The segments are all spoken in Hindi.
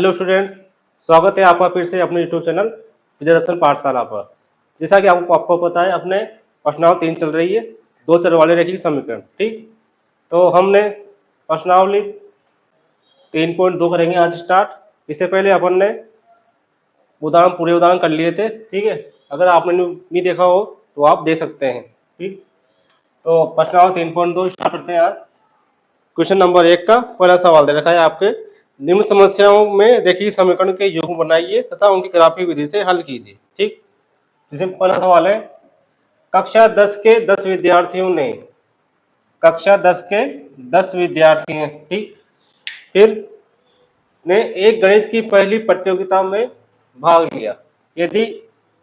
हेलो स्टूडेंट्स, स्वागत है आपका फिर से अपने यूट्यूब चैनल विद्यादर्शन पाठशाला पर। जैसा कि आपको पता है, अपने प्रश्नावली 3 चल रही है, 2 चर वाले रैखिक समीकरण। ठीक, तो हमने प्रश्नावली 3.2 करेंगे आज स्टार्ट। इससे पहले अपन ने पूरे उदाहरण कर लिए थे। ठीक है, अगर आपने नहीं देखा हो तो आप दे सकते हैं। ठीक, तो प्रश्नावली 3.2 स्टार्ट करते हैं आज। क्वेश्चन नंबर 1 का पहला सवाल दे रखा है आपके, निम्न समस्याओं में रेखीय समीकरण के युग्म बनाइए तथा उनकी ग्राफिक विधि से हल कीजिए। ठीक, जैसे पहला सवाल है, कक्षा 10 के 10 विद्यार्थियों ने, कक्षा 10 के 10 विद्यार्थी हैं, ठीक, फिर ने एक गणित की पहली प्रतियोगिता में भाग लिया। यदि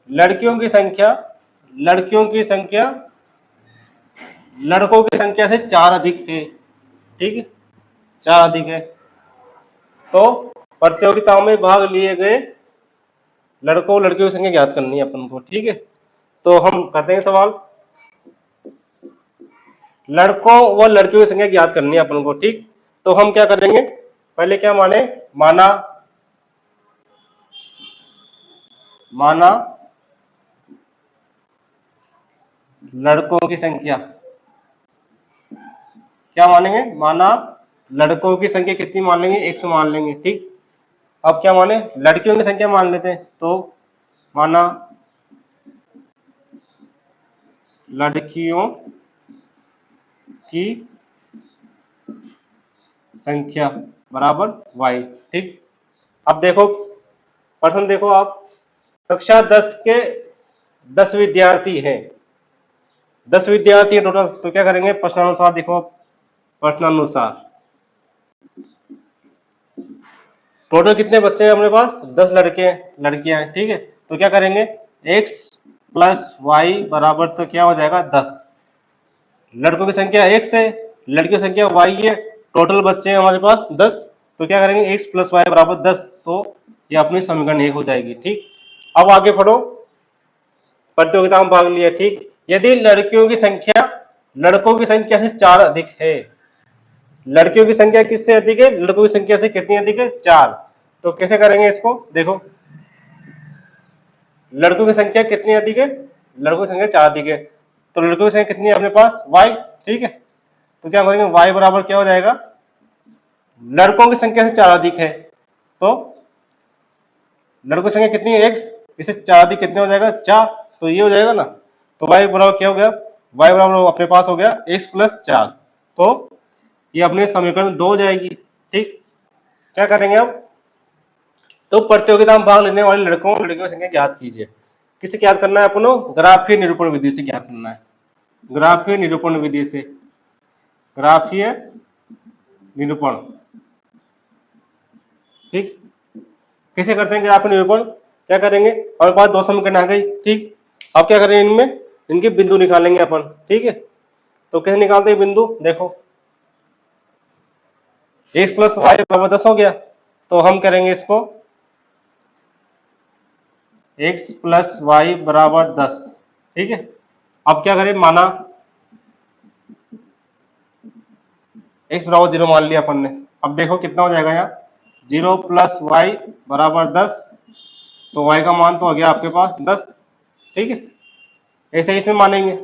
लड़कियों की संख्या लड़कों की संख्या से 4 अधिक है, ठीक है, 4 अधिक है, तो प्रतियोगिता में भाग लिए गए लड़कों लड़कियों की संख्या ज्ञात करनी है अपन को। ठीक है, तो हम करते हैं सवाल, लड़कों व लड़कियों की संख्या ज्ञात करनी है अपन को। ठीक, तो हम क्या करेंगे, पहले क्या माना लड़कों की संख्या, क्या मानेंगे, माना लड़कों की संख्या कितनी मान लेंगे, 1 मान लेंगे। ठीक, अब क्या माने, लड़कियों की संख्या मान लेते हैं, तो माना लड़कियों की संख्या बराबर y। ठीक, अब देखो प्रश्न देखो आप, कक्षा 10 के 10 विद्यार्थी हैं, 10 विद्यार्थी हैं टोटल, तो क्या करेंगे, प्रश्नानुसार देखो, प्रश्नानुसार टोटल कितने बच्चे हैं अपने पास, 10 लड़के लड़कियां हैं। ठीक है, तो क्या करेंगे, x प्लस वाई बराबर, तो क्या हो जाएगा 10। लड़कों की संख्या x है, लड़कियों की संख्या y है, टोटल बच्चे हैं हमारे पास 10, तो क्या करेंगे, x प्लस वाई बराबर 10, तो ये अपनी समीकरण 1 हो जाएगी। ठीक, अब आगे पढ़ो, प्रतियोगिता में भाग लिया। ठीक, यदि लड़कों की संख्या से 4 अधिक है, लड़कियों की संख्या किससे अधिक है, लड़कों की संख्या से कितनी अधिक है, 4, तो कैसे करेंगे इसको, देखो लड़कों की संख्या कितनी अधिक है, लड़कों की संख्या 4 अधिक है, तो लड़कों की संख्या कितनी है अपने पास, y। ठीक है, तो क्या करेंगे, y बराबर क्या हो जाएगा, लड़कों की संख्या से 4 अधिक है, तो लड़कों की संख्या कितनी है, x, इसे 4 अधिक कितने हो जाएगा, 4, तो ये हो जाएगा ना, तो y बराबर क्या हो गया, y बराबर अपने पास हो गया x प्लस 4, तो ये अपने समीकरण 2 हो जाएगी। ठीक, क्या करेंगे अब, तो प्रतियोगिता में भाग लेने वाले लड़कों और लड़कियों की संख्या ज्ञात कीजिए। किसे ज्ञात करना है अपनो, ग्राफीय निरूपण विधि से ज्ञात करना है, ग्राफीय निरूपण विधि से, ग्राफीय निरूपण। ठीक, कैसे करते हैं ग्राफीय निरूपण, क्या करेंगे, हमारे पास 2 समीकरण आ गई। ठीक, अब क्या करेंगे, इनमें इनके बिंदु निकालेंगे अपन। ठीक है, तो कैसे निकालते हैं बिंदु, देखो x प्लस वाई बराबर 10 हो गया, तो हम करेंगे इसको x प्लस वाई बराबर 10। ठीक है, अब क्या करें, माना x बराबर 0 मान लिया अपन ने। अब देखो कितना हो जाएगा, यहाँ 0 प्लस वाई बराबर 10, तो y का मान तो हो गया आपके पास 10। ठीक है, ऐसे ही इसमें मानेंगे,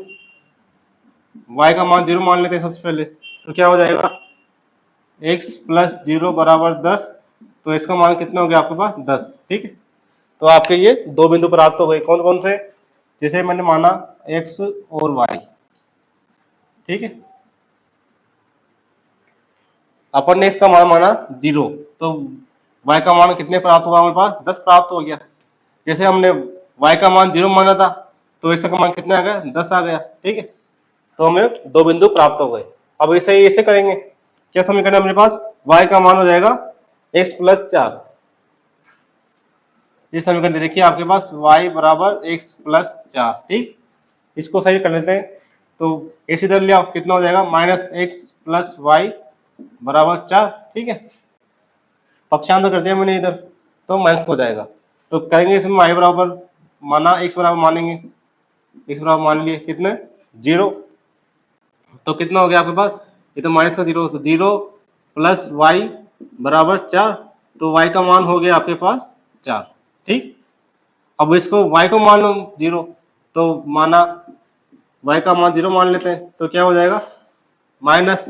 y का मान 0 मान लेते हैं सबसे पहले, तो क्या हो जाएगा, x प्लस 0 बराबर 10, तो इसका मान कितना हो गया आपके पास 10। ठीक है, तो आपके ये 2 बिंदु प्राप्त हो गए, कौन कौन से, जैसे मैंने माना x और y। ठीक है, अपन ने इसका मान माना 0, तो y का मान कितने प्राप्त हुआ हमारे पास, 10 प्राप्त हो गया। जैसे हमने y का मान 0 माना था, तो इसका मान कितना आ गया, 10 आ गया। ठीक है, तो हमें 2 बिंदु प्राप्त हो गए। अब इसे करेंगे, क्या समीकरण है अपने पास, y का मान हो जाएगा x प्लस 4, ये समीकरण दे रखिए आपके पास, y बराबर x प्लस 4। ठीक, इसको सही कर लेते हैं, तो इस इधर ले आओ, कितना हो जाएगा, माइनस x प्लस वाई बराबर 4। ठीक है, पक्षांतर कर दिया मैंने इधर, तो माइनस हो जाएगा, तो करेंगे इसमें y बराबर, माना x बराबर मानेंगे, x बराबर मान लिए कितने 0, तो कितना हो गया आपके पास, ये तो माइनस का 0, तो 0 प्लस वाई बराबर 4। तो y का मान हो गया आपके पास 4। ठीक, अब इसको y को मान लो 0, तो माना y का मान 0 मान लेते हैं, तो क्या हो जाएगा -x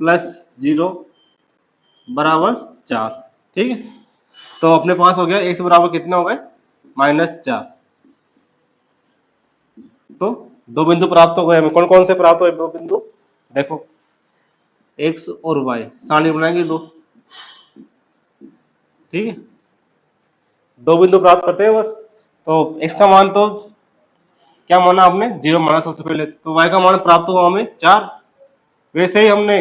+ 0 बराबर 4। ठीक है, तो अपने पास हो गया x बराबर कितने हो गए -4। तो दो बिंदु प्राप्त हो गए हमें। कौन कौन से प्राप्त हुए दो बिंदु, देखो x और y सारणी बनाएंगे दो। ठीक है, दो बिंदु प्राप्त करते हैं बस। तो x का मान तो क्या माना आपने 0 माना सबसे पहले, तो y का मान प्राप्त हुआ हमें 4। वैसे ही हमने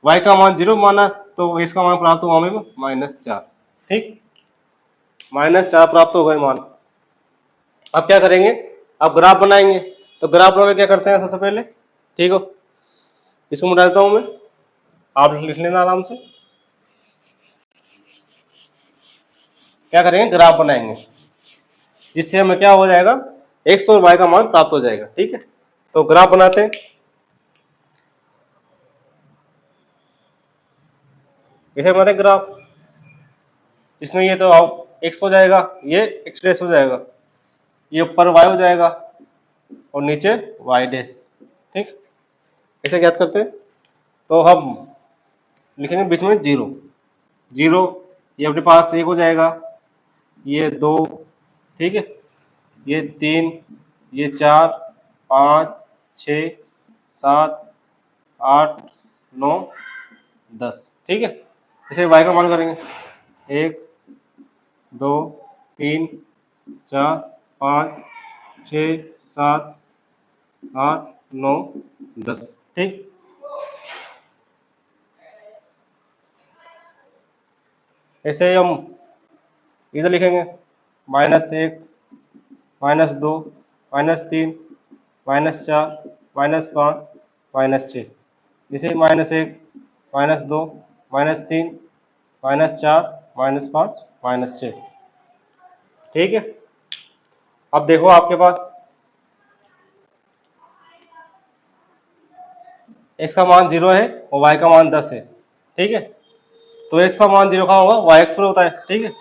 y का मान 0 माना तो x का मान प्राप्त हुआ हमें -4। ठीक, -4 प्राप्त हो गए मान। अब क्या करेंगे, अब ग्राफ बनाएंगे। तो ग्राफ बनाने क्या करते हैं सबसे पहले, ठीक हो, इसको मिटा देता हूं मैं, आप लिख लेना आराम से। क्या करेंगे, ग्राफ बनाएंगे, जिससे हमें क्या हो जाएगा x और y का मान प्राप्त हो जाएगा। ठीक है, तो ग्राफ बनाते हैं। कैसे बनाते हैं ग्राफ, इसमें ये तो x हो जाएगा, ये x' हो जाएगा, ये ऊपर y हो जाएगा और नीचे y'। ठीक, कैसे ज्ञात करते हैं, तो हम लिखेंगे बीच में 0, 0, ये अपने पास 1 हो जाएगा, ये 2, ठीक है, ये 3, ये 4, 5, 6, 7, 8, 9, 10। ठीक है, इसे y का मान करेंगे 1, 2, 3, 4, 5, 6, 7, 8, 9, 10। ठीक, ऐसे ही हम इधर लिखेंगे -1, -2, -3, -4, -5, -6। इसे -1, -2, -3, -4, -5, -6। ठीक है, अब देखो आपके पास x का मान 0 है और y का मान 10 है। ठीक है, तो x का मान 0 कहाँ होगा, y x पर होता है। ठीक है,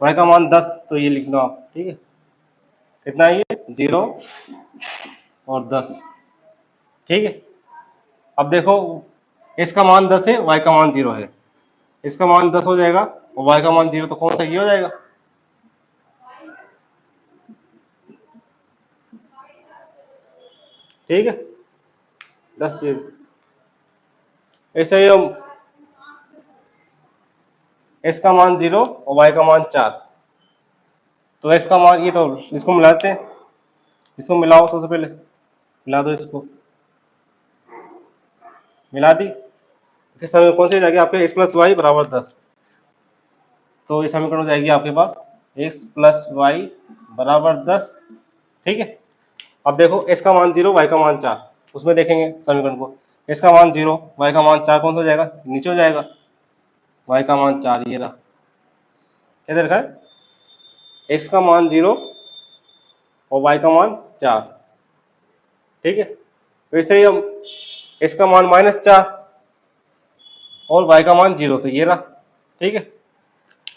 y का मान 10, तो ये लिख लो आप। ठीक है, कितना है ये 0 और 10। ठीक है, अब देखो x का मान 10 है, y का मान 0 है, इसका मान 10 हो जाएगा और y का मान 0, तो कौन सा ये हो जाएगा। ठीक है, 10 0। ऐसे ही हम x का मान 0 और y का मान 4, तो x का मान ये, तो इसको मिलाते हैं, इसको मिलाओ सबसे पहले, मिला दो इसको, मिला दी, तो समीकरण कौन सी हो जाएगी आपके x + y बराबर 10। तो ये समीकरण हो जाएगी आपके पास x + y बराबर 10। ठीक है, अब देखो x का मान 0, y का मान 4, उसमें देखेंगे समीकरण को, x का मान 0, y का मान 4 कौन सा हो जाएगा, नीचे हो जाएगा, y का मान 4 ये रहा। क्या दे रखा है, x का मान 0 और y का मान 4। ठीक है, तो ऐसे ही हम x का मान -4 और y का मान 0, तो ये रहा। ठीक है,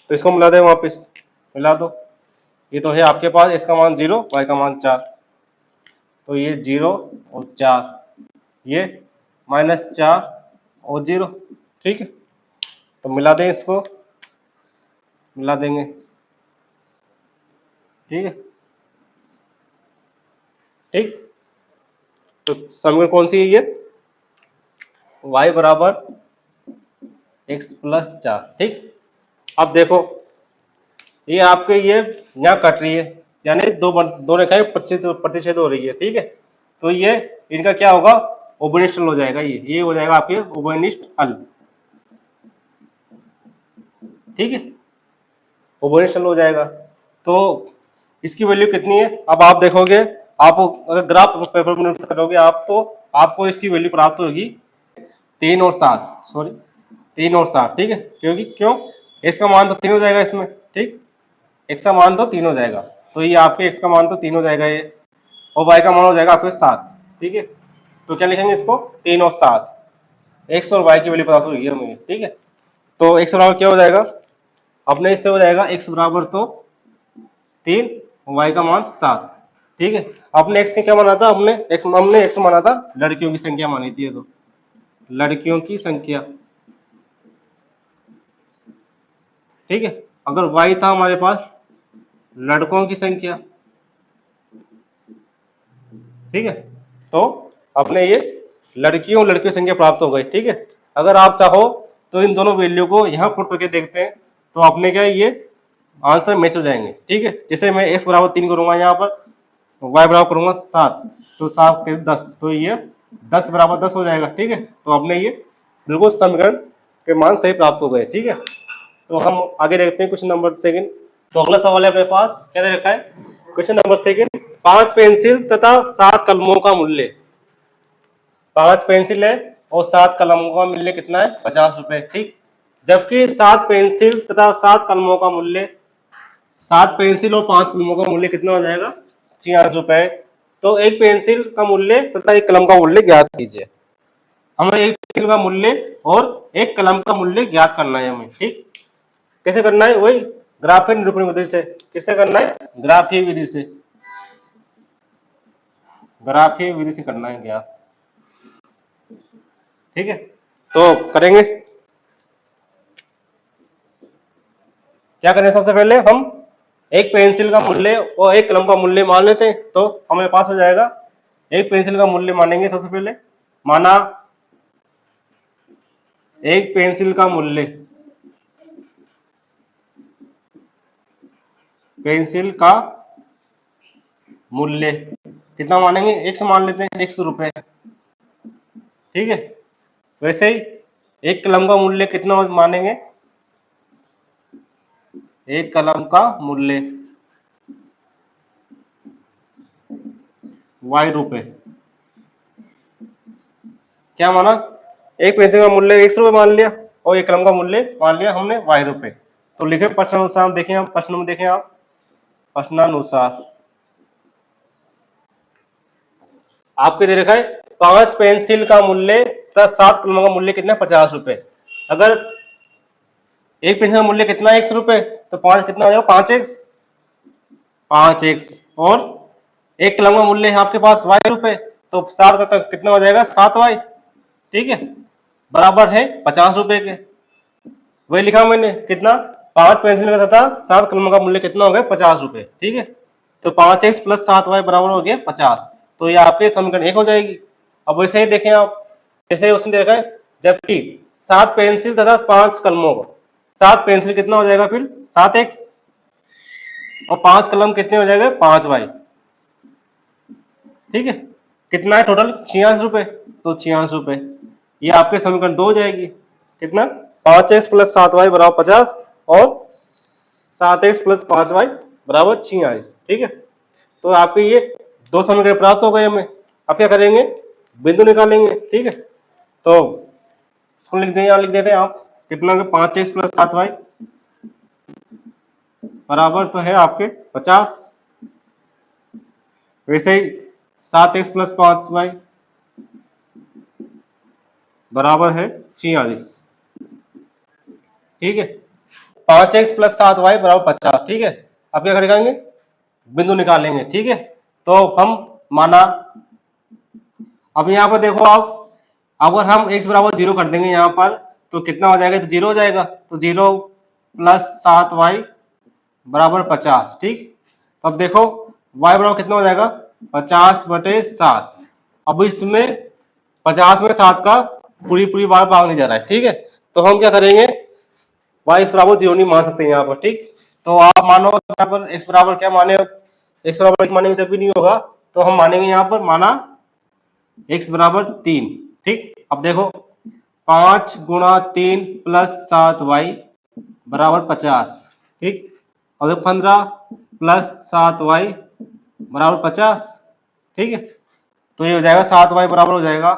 तो इसको मिला दें वापस, मिला दो, ये तो है आपके पास x का मान 0, y का मान 4, तो ये 0 और 4, ये -4 और 0। ठीक है, तो मिला दें, इसको मिला देंगे। ठीक है, ठीक, तो समीकरण कौन सी है ये, y बराबर x + 4। ठीक, अब देखो ये आपके ये यहाँ कट रही है, यानी दो रेखाएं प्रतिच्छेद हो रही है। ठीक है, तो ये इनका क्या होगा, उभयनिष्ठ हो जाएगा, ये हो जाएगा आपके उभयनिष्ठ हल। ठीक है, उभयनिष्ठ हो जाएगा, तो इसकी वैल्यू कितनी है, अब आप देखोगे, आप अगर ग्राफ पेपर में करोगे आप, तो आपको इसकी वैल्यू प्राप्त होगी 3 और 7, सॉरी 3 और 7। ठीक है, क्यों x का मान तो 3 हो जाएगा इसमें। ठीक, x का मान तो 3 हो जाएगा, तो ये आपके x का मान तो 3 हो जाएगा ये, और y का मान हो जाएगा आपके 7। ठीक है, तो क्या लिखेंगे इसको, 3 और 7, x और y की वैल्यू प्राप्त होगी हमें। ठीक है, तो x बराबर क्या हो जाएगा अपने, इससे हो जाएगा x बराबर तो 3, y का मान 7। ठीक है, अपने x ने क्या माना था, हमने x माना था लड़कियों की संख्या मानी थी, तो लड़कियों की संख्या। ठीक है, अगर y था हमारे पास लड़कों की संख्या। ठीक है, तो अपने ये लड़कियों की संख्या प्राप्त हो गई। ठीक है, अगर आप चाहो तो इन दोनों वैल्यू को यहाँ पुट करके देखते हैं, तो अपने क्या ये आंसर मैच हो जाएंगे। ठीक है, जैसे मैं x बराबर 3 करूंगा यहाँ पर, y बराबर करूंगा 7, तो 7 के 10, तो ये 10 बराबर 10 हो जाएगा। ठीक है, तो अपने ये बिल्कुल समीकरण के मान सही प्राप्त हो गए। ठीक है, तो हम आगे देखते हैं क्वेश्चन नंबर सेकंड। तो अगला सवाल है अपने पास, क्या दे रखा है, क्वेश्चन नंबर सेकंड, 5 पेंसिल तथा 7 कलमों का मूल्य। 5 पेंसिल है और 7 कलमों का मूल्य कितना है, 50 रुपए। ठीक, जबकि 7 पेंसिल तथा 7 कलमों का मूल्य, 7 पेंसिल और 5 कलमों का मूल्य कितना हो जाएगा, 46 रुपए। तो एक पेंसिल का मूल्य तथा एक कलम का मूल्य ज्ञात कीजिए। हमें एक पेंसिल का मूल्य और एक कलम का मूल्य ज्ञात करना है हमें। ठीक, कैसे करना है, वही ग्राफीय निरूपण विधि से। किससे करना है, ग्राफीय विधि से, ग्राफीय विधि से करना है ज्ञात। ठीक है, तो करेंगे, क्या करें, सबसे पहले हम एक पेंसिल का मूल्य और एक कलम का मूल्य मान लेते हैं, तो हमारे पास हो जाएगा, एक पेंसिल का मूल्य मानेंगे सबसे पहले, माना एक पेंसिल का मूल्य, पेंसिल का मूल्य कितना मानेंगे, 100 मान लेते हैं, 100 रुपए। ठीक है, वैसे ही एक कलम का मूल्य कितना मानेंगे, एक कलम का मूल्य y रुपए। क्या माना, एक पेंसिल का मूल्य 100 रुपए मान लिया और एक कलम का मूल्य मान लिया हमने y रुपए। तो लिखे प्रश्नानुसार, देखें आप प्रश्न में, देखें आप प्रश्नानुसार आपके दे रखा है 5 पेंसिल का मूल्य तथा 7 कलमों का मूल्य कितना है, 50 रुपए। अगर एक पेंसिल का मूल्य कितना है, 100 रुपए, तो 5 कितना हो जाएगा, 5x, और एक कलम का मूल्य है आपके पास y रुपए, तो 7 का कितना हो जाएगा, 7y। ठीक है, बराबर है 50 रुपए के। वही लिखा मैंने, कितना, 5 पेंसिल का तथा 7 कलमों का मूल्य कितना हो गया, 50 रुपए। ठीक है, तो 5x प्लस 7y बराबर हो गया 50, तो ये आपके समीकरण 1 हो जाएगी। अब वैसे ही देखें आप, जैसे उसने दे रखा है, जबकि 7 पेंसिल तथा 5 कलमों को, 7 पेंसिल कितना हो जाएगा फिर 7x, और 5 कलम कितने हो जाएगा, 5y। ठीक है, कितना है टोटल, 46 रुपए, तो 46 रुपए, ये आपके समीकरण 2 हो जाएगी। कितना, 5x प्लस 7y बराबर 50 और 7x प्लस 5y बराबर 46। ठीक है, तो आपके ये 2 समीकरण प्राप्त हो गए हमें। अब क्या करेंगे, बिंदु निकालेंगे। ठीक है, तो इसको लिख दें, यहाँ लिख देते हैं आप, कितना, 5x प्लस 7y बराबर तो है आपके 50, वैसे ही 7x प्लस 5y बराबर है 46। ठीक है, 5x प्लस 7y बराबर 50। ठीक है, अब क्या करेंगे, बिंदु निकालेंगे। ठीक है, तो हम माना, अब यहाँ पर देखो आप, अगर हम x बराबर 0 कर देंगे यहाँ पर, तो कितना हो जाएगा, तो 0 हो जाएगा, तो 0 प्लस 7y बराबर 50। ठीक, अब देखो y बराबर कितना हो जाएगा, 50/7। अब इसमें 50 में 7 का पूरी बार भाग नहीं जा रहा है। ठीक है, तो हम क्या करेंगे, y बराबर 0 नहीं मान सकते यहाँ पर। ठीक, तो आप मानो यहाँ पर x बराबर क्या माने, x बराबर 1 मानेंगे जब भी नहीं होगा, तो हम मानेंगे यहाँ पर, माना x बराबर 3। ठीक, अब देखो 5 गुणा 3 प्लस 7y बराबर 50। ठीक, और 15 प्लस 7y बराबर 50। ठीक है, तो ये हो जाएगा 7y बराबर हो जाएगा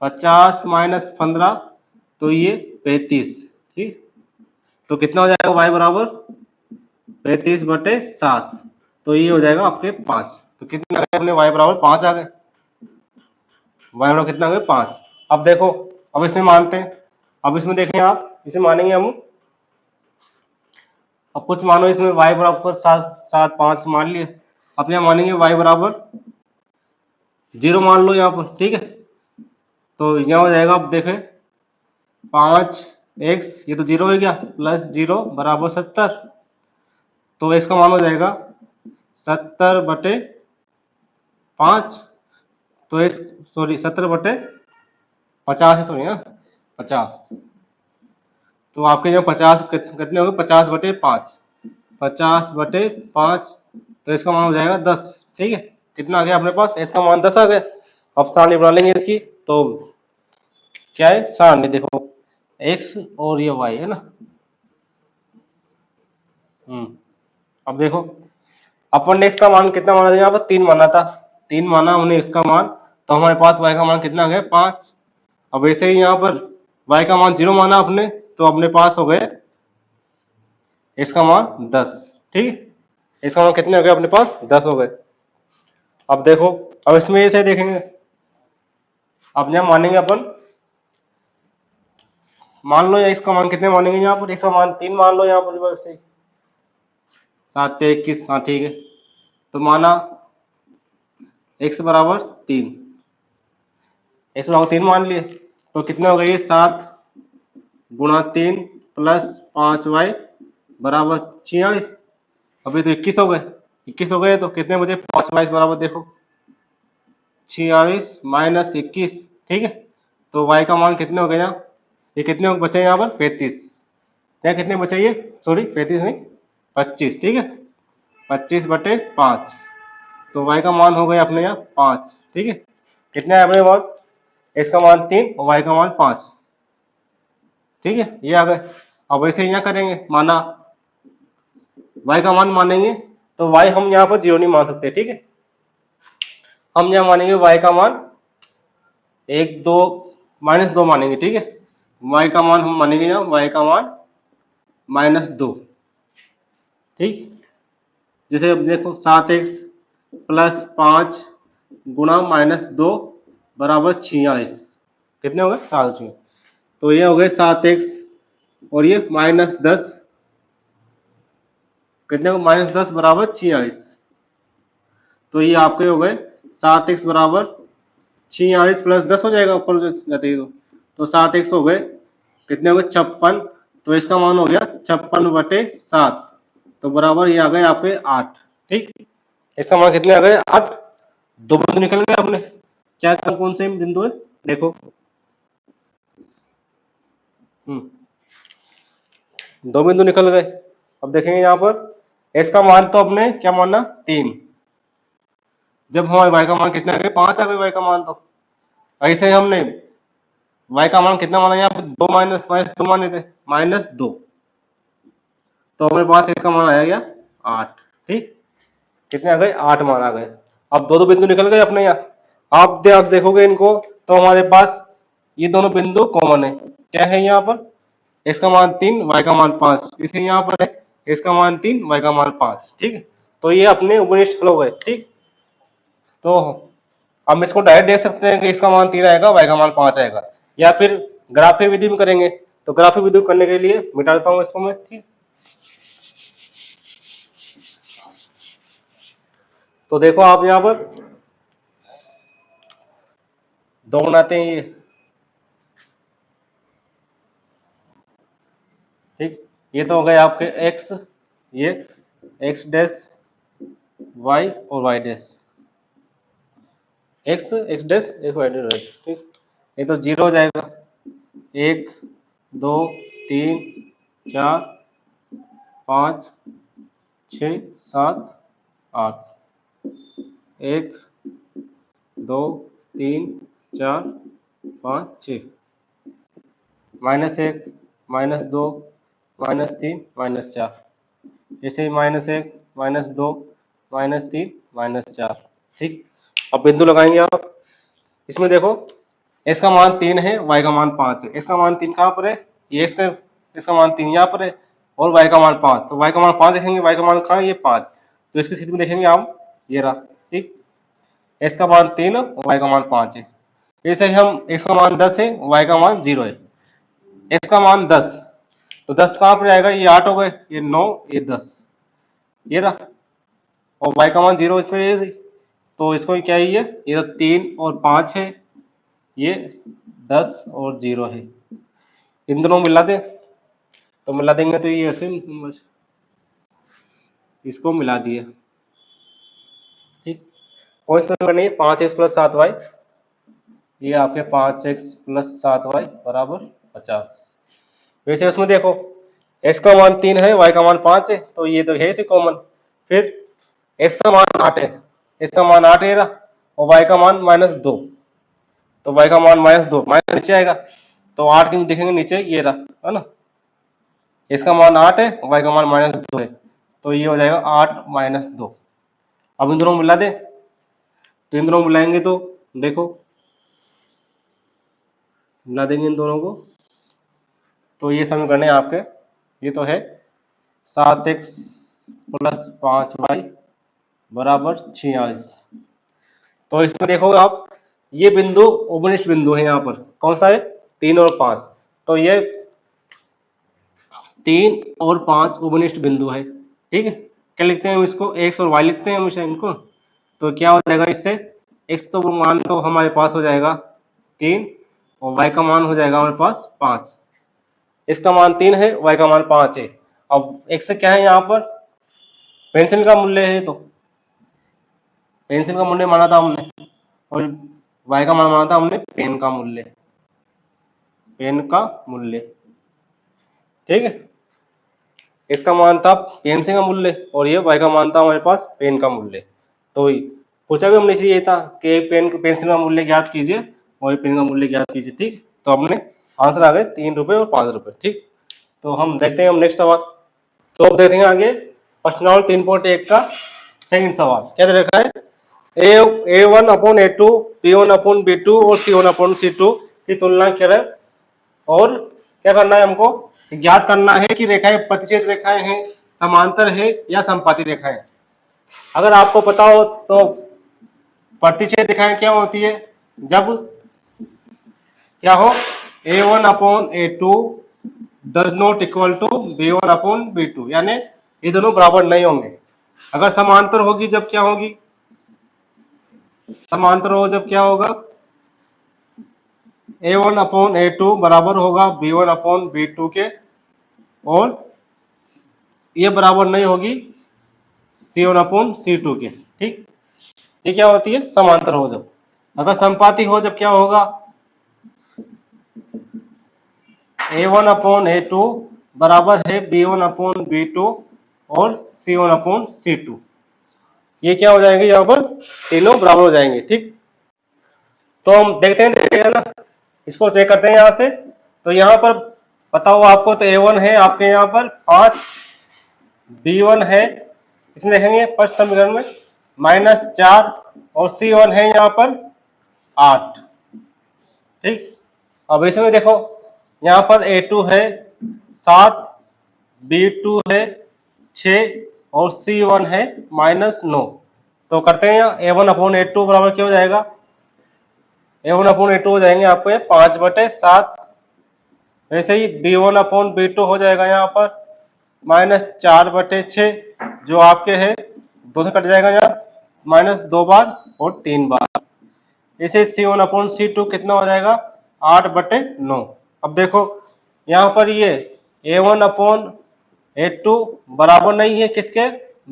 50 माइनस 15, तो ये 35। ठीक, तो कितना हो जाएगा y बराबर 35/7, तो ये हो जाएगा आपके 5। तो कितना हमने y बराबर 5 आ गए, y बराबर कितना हो गया, 5। अब देखो, अब इसमें मानते हैं, अब इसमें देखें आप, इसे मानेंगे हम। अब कुछ मानो इसमें y बराबर 7, 7, 5 मान लिए। अब यहाँ मानेंगे y बराबर 0 मान लो यहाँ पर, ठीक है। तो यहाँ हो जाएगा, अब देखें 5x, ये तो 0 हो गया, प्लस 0 बराबर 70। तो x का मान हो जाएगा 70/5। तो x, सॉरी 70/50 है, सॉरी हाँ 50। तो आपके यहाँ 50 कितने हो गए, 50/5, 50/5। तो इसका मान हो जाएगा 10, ठीक है। कितना आ गया अपने पास, इसका मान 10 आ गया। अब सारणी बना लेंगे इसकी। तो क्या है सारणी, देखो x और ये y है ना। अब देखो अपन ने x का मान कितना माना था, यहाँ पर 3 माना था, 3 माना हमने x का मान। तो हमारे पास y का मान कितना आ गया, 5। अब ऐसे ही यहाँ पर y का मान 0 माना अपने, तो अपने पास हो गए x का मान 10, ठीक है। इसका मान कितने हो गए अपने पास, 10 हो गए। अब देखो, अब इसमें ऐसे देखेंगे, अब यहाँ मानेंगे अपन, मान लो x का मान कितने मानेंगे, यहाँ पर x का मान 3 मान लो यहाँ पर, से 7×21, हाँ ठीक है। तो माना x बराबर 3, x बराबर 3 मान लिए। तो कितने हो गए ये, 7×3 + 5y बराबर 46। अभी तो 21 हो गए, 21 हो गए। तो कितने बचे, 5y बराबर देखो 46 - 21, ठीक है। तो y का मान कितने हो गए यहाँ, ये कितने बचे यहाँ पर, 35। क्या कितने बचे ये, सॉरी 35 नहीं 25, ठीक है। 25/5। तो y का मान हो गया अपने यहाँ 5, ठीक है। कितने अपने मान, x का मान 3 और y का मान 5, ठीक है। ये आ गए। अब वैसे यहाँ करेंगे, माना y का मान मानेंगे, तो y हम यहाँ पर 0 नहीं मान सकते, ठीक है। हम यहाँ मानेंगे y का मान 1, 2 -2 मानेंगे, ठीक है। y का मान हम मानेंगे यहाँ, y का मान -2, ठीक। जैसे अब देखो 7x + 5 गुणा -2 बराबर 46, कितने हो गए, 7। तो ये हो गए 7x और ये -10, कितने हो, -10 बराबर 46। तो ये आपके हो गए 7x बराबर 46 + 10 हो जाएगा ऊपर जाते ही। तो 7x हो गए, कितने हो गए, 56। तो इसका मान हो गया 56/7। तो बराबर ये आ गए आपके 8, ठीक। इसका मान कितने आ गए, 8। 2 बिंदु निकल गए अपने। क्या कौन से बिंदु है, देखो 2 बिंदु निकल गए। अब देखेंगे यहाँ पर इसका मान तो अपने क्या माना, 3। जब हमारे y का मान कितना आ गया, 5 आ गए y का मान। तो ऐसे ही हमने y का मान कितना माना, यहाँ पर 2 -2 माने थे, -2। तो हमारे पास इसका मान आया गया 8, ठीक। कितने आ गए, 8 मान आ गए। अब 2 बिंदु निकल गए अपने यहाँ। आप देखोगे इनको, तो हमारे पास ये दोनों बिंदु कॉमन है। क्या है यहाँ पर, इसका मान 3, y का मान 5। इसे यहाँ पर है, इसका मान 3, y का मान 5, ठीक है। तो ये अपने उपनिष्ठ हल हो गए, ठीक। तो हम इसको डायरेक्ट देख सकते हैं कि इसका मान 3 आएगा, y का मान 5 आएगा, या फिर ग्राफीय विधि में करेंगे। तो ग्राफीय विधि करने के लिए मिटा देता हूँ इसको मैं, ठीक। तो देखो आप यहाँ पर 2 बनाते हैं ये, ठीक। ये तो हो गए आपके x, ये x डैश y और y डैश, x डैश एक y डैश, ठीक। ये तो 0 हो जाएगा, 1 2 3 4 5 6 7 8, 1 2 3 4 5 6, -1 -2 -3 -4, ऐसे ही -1 -2 -3 -4, ठीक। अब बिंदु लगाएंगे आप इसमें। देखो इसका मान 3 है, y का मान 5 है। इसका मान 3 कहाँ पर है, ये इसका मान 3 यहाँ पर है, और y का मान 5। तो y का मान 5 देखेंगे, y का मान कहाँ है, ये 5। तो इसकी स्थिति में देखेंगे हम, ये रहा, ठीक। इसका मान 3 और y का मान 5 है। ऐसे ही हम, इसका मान 10 है, y का मान 0 है। इसका मान 10, तो 10 कहाँ पर आएगा, ये 8 हो गए, ये 9, ये 10, ये रहा। और y का मान 0 इसमें है, तो इसको क्या है, ये तो 3 और 5 है, ये 10 और 0 है। इन दोनों मिला दे, तो मिला देंगे तो ये ऐसे इसको मिला दिए। ठीक, कौन सा नंबर नहीं, 5x प्लस 7y, ये आपके 5x प्लस 7y बराबर 50। वैसे उसमें देखो x का मान 3 है, y का मान 5 है, तो ये तो है इसे कॉमन। फिर x का मान 8 है, x का मान 8 है रहा, और y का मान -2, तो y का मान -2 माइनस नीचे आएगा, तो 8 के नीचे देखेंगे नीचे ये रहा, है ना। x का मान 8 है, y का मान -2 है, तो ये हो जाएगा 8 - 2। अब इन दोनों मिला दे, तो इन दोनों मिलाएंगे तो देखो मिला देंगे इन दोनों को, तो ये समीकरण है आपके, ये तो है 7x प्लस 5y बराबर 46। तो इसमें देखो आप, ये बिंदु उपनिष्ठ बिंदु है, यहाँ पर कौन सा है, 3 और 5, तो ये 3 और 5 उपनिष्ठ बिंदु है। ठीक है, क्या लिखते हैं हम इसको, x और y लिखते हैं हमेशा इनको। तो क्या हो जाएगा इससे, x तो मान तो हमारे पास हो जाएगा 3, और y का मान हो जाएगा हमारे पास 5। इसका मान 3 है, y का मान 5 है। अब x से क्या है, यहाँ पर पेंसिल का मूल्य है, तो पेंसिल का मूल्य माना था हमने, और y का मान माना था हमने पेन का मूल्य, पेन का मूल्य। ठीक है, इसका मान था पेंसिल का मूल्य, और ये y का मान था हमारे पास पेन का मूल्य। तो पूछा भी हमने इसे ये था कि एक पेंसिल का मूल्य ज्ञात कीजिए और एक पेन का मूल्य ज्ञात कीजिए। ठीक, तो हमने आंसर आ गए 3 रुपये और 5 रुपये। ठीक, तो हम देखते हैं हम नेक्स्ट सवाल। तो अब देखते हैं आगे प्रश्न नंबर 3.1 का सेकंड सवाल क्या दे रखा है, A1/A2, B1/B2 और C1/C2 की तुलना करें, और क्या करना है हमको, ज्ञात करना है कि रेखाएं प्रतिच्छेद रेखाएं हैं, समांतर है या समपाती रेखाएं। अगर आपको पता हो तो प्रतिच्छेद रेखाएं क्या होती है, जब क्या हो A1/A2 does not equal to B1/B2, यानी ये दोनों बराबर नहीं होंगे। अगर समांतर होगी जब क्या होगी, समांतर हो जब क्या होगा, A1/A2 बराबर होगा B1/B2 के, और ये बराबर नहीं होगी C1/C2 के। ठीक, ये क्या होती है, समांतर हो जब। अगर समपाती हो जब क्या होगा, A1/A2 बराबर है B1/B2 और C1/C2। ये क्या हो जाएंगे, यहाँ पर तीनों बराबर हो जाएंगे। ठीक, तो हम देखते हैं ना, इसको चेक करते हैं यहाँ से। तो यहाँ पर पता हुआ आपको, तो A1 है आपके यहाँ पर 5, B1 है, इसमें देखेंगे फर्स्ट समीकरण में -4, और C1 है यहाँ पर 8। ठीक, अब इसमें देखो यहाँ पर A2 है 7, B2 है 6, और C1 है -9। तो करते हैं यहाँ A1/A2 बराबर क्या हो जाएगा, A1/A2 हो जाएंगे आपको 5/7। वैसे ही B1/B2 हो जाएगा यहाँ पर -4/6, जो आपके है 2 से कट जाएगा यहाँ, -2 बार और 3 बार। इसे C1/C2 कितना हो जाएगा, 8/9। अब देखो यहाँ पर ये A1/A2 बराबर नहीं है किसके,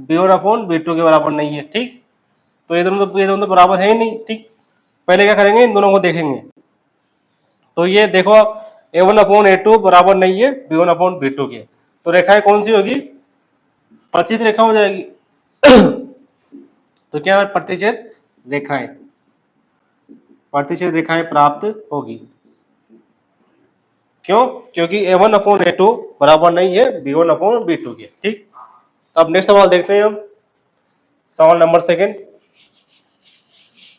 B1/B2 के बराबर नहीं है। ठीक, तो ये दोनों तो बराबर है ही नहीं। ठीक, पहले क्या करेंगे, इन दोनों को देखेंगे। तो ये देखो A1/A2 बराबर नहीं है B1/B2 के, तो रेखाएं कौन सी होगी, प्रतिच्छेद रेखा हो जाएगी। तो क्या प्रतिच्छेद रेखाएं, प्रतिच्छेद रेखाएं प्राप्त होगी। क्यों, क्योंकि A1/A2 बराबर नहीं है B1/B2 के। ठीक, अब नेक्स्ट सवाल देखते हैं हम, सवाल नंबर 2,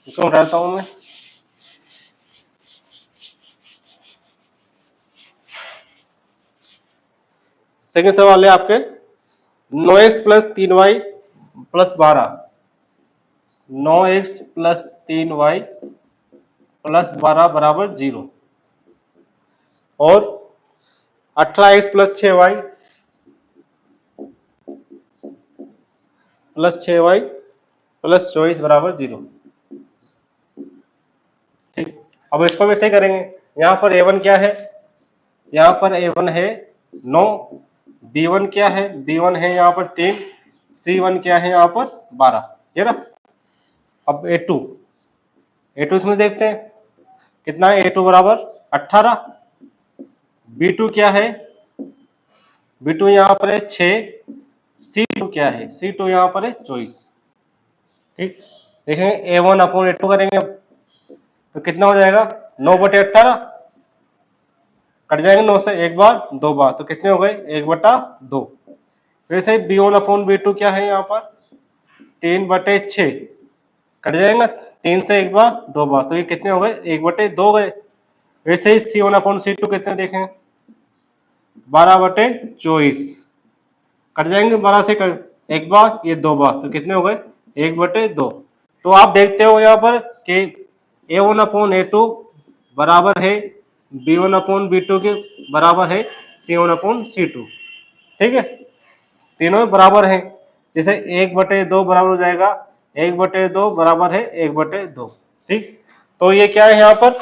इसको हटाता हूं मैं। सेकंड सवाल है आपके 9x + 3y + 12, 9x + 3y + 12 बराबर 0, और 18x plus 6y plus 6y plus 24 बराबर 0। ठीक, अब इसको भी सही करेंगे। यहाँ पर a1 क्या है, यहाँ पर a1 है 9, b1 क्या है, b1 है यहाँ पर 3, c1 क्या है यहाँ पर 12, ये ना। अब a2 इसमें देखते हैं कितना है, a2 बराबर 18, b2 क्या है, b2 यहाँ पर है 6, c2 क्या है, c2 यहाँ पर है 24। ठीक, देखेंगे a1 अपॉन a2 करेंगे तो कितना हो जाएगा, 9/18 कट जाएंगे 9 से, एक बार 2 बार, तो कितने हो गए 1/2। वैसे ही b1 अपॉन b2 क्या है यहाँ पर 3/6 कट जाएगा 3 से, एक बार 2 बार, तो ये कितने हो गए 1/2 गए। वैसे ही c1 अपॉन c2 कितने देखें 12/24 कट जाएंगे 12 से एक बार, ये 2 बार, तो कितने हो गए 1/2। तो आप देखते हो यहाँ पर कि a1 अपॉन a2 बराबर है b1 अपॉन b2 के बराबर है c1 अपॉन c2। ठीक है, तीनों बराबर हैं, जैसे 1/2 बराबर हो जाएगा 1/2 बराबर है 1/2। ठीक, तो ये क्या है यहाँ पर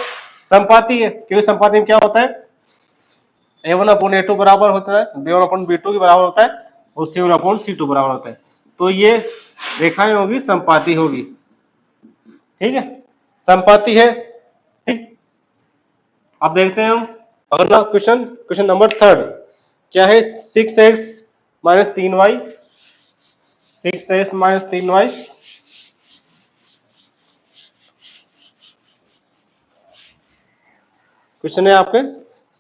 संपाती है, क्योंकि संपाती में क्या होता है a1 अपॉन a2 बराबर होता है b1 अपॉन b2 के बराबर होता है और c1 अपॉन c2 बराबर होता है, तो ये रेखाएं होगी संपाती होगी। ठीक है, संपाती है। ठीक, अब देखते हैं हम अगला क्वेश्चन, क्वेश्चन नंबर 3 क्या है 6x minus 3y, 6x minus 3y question है आपके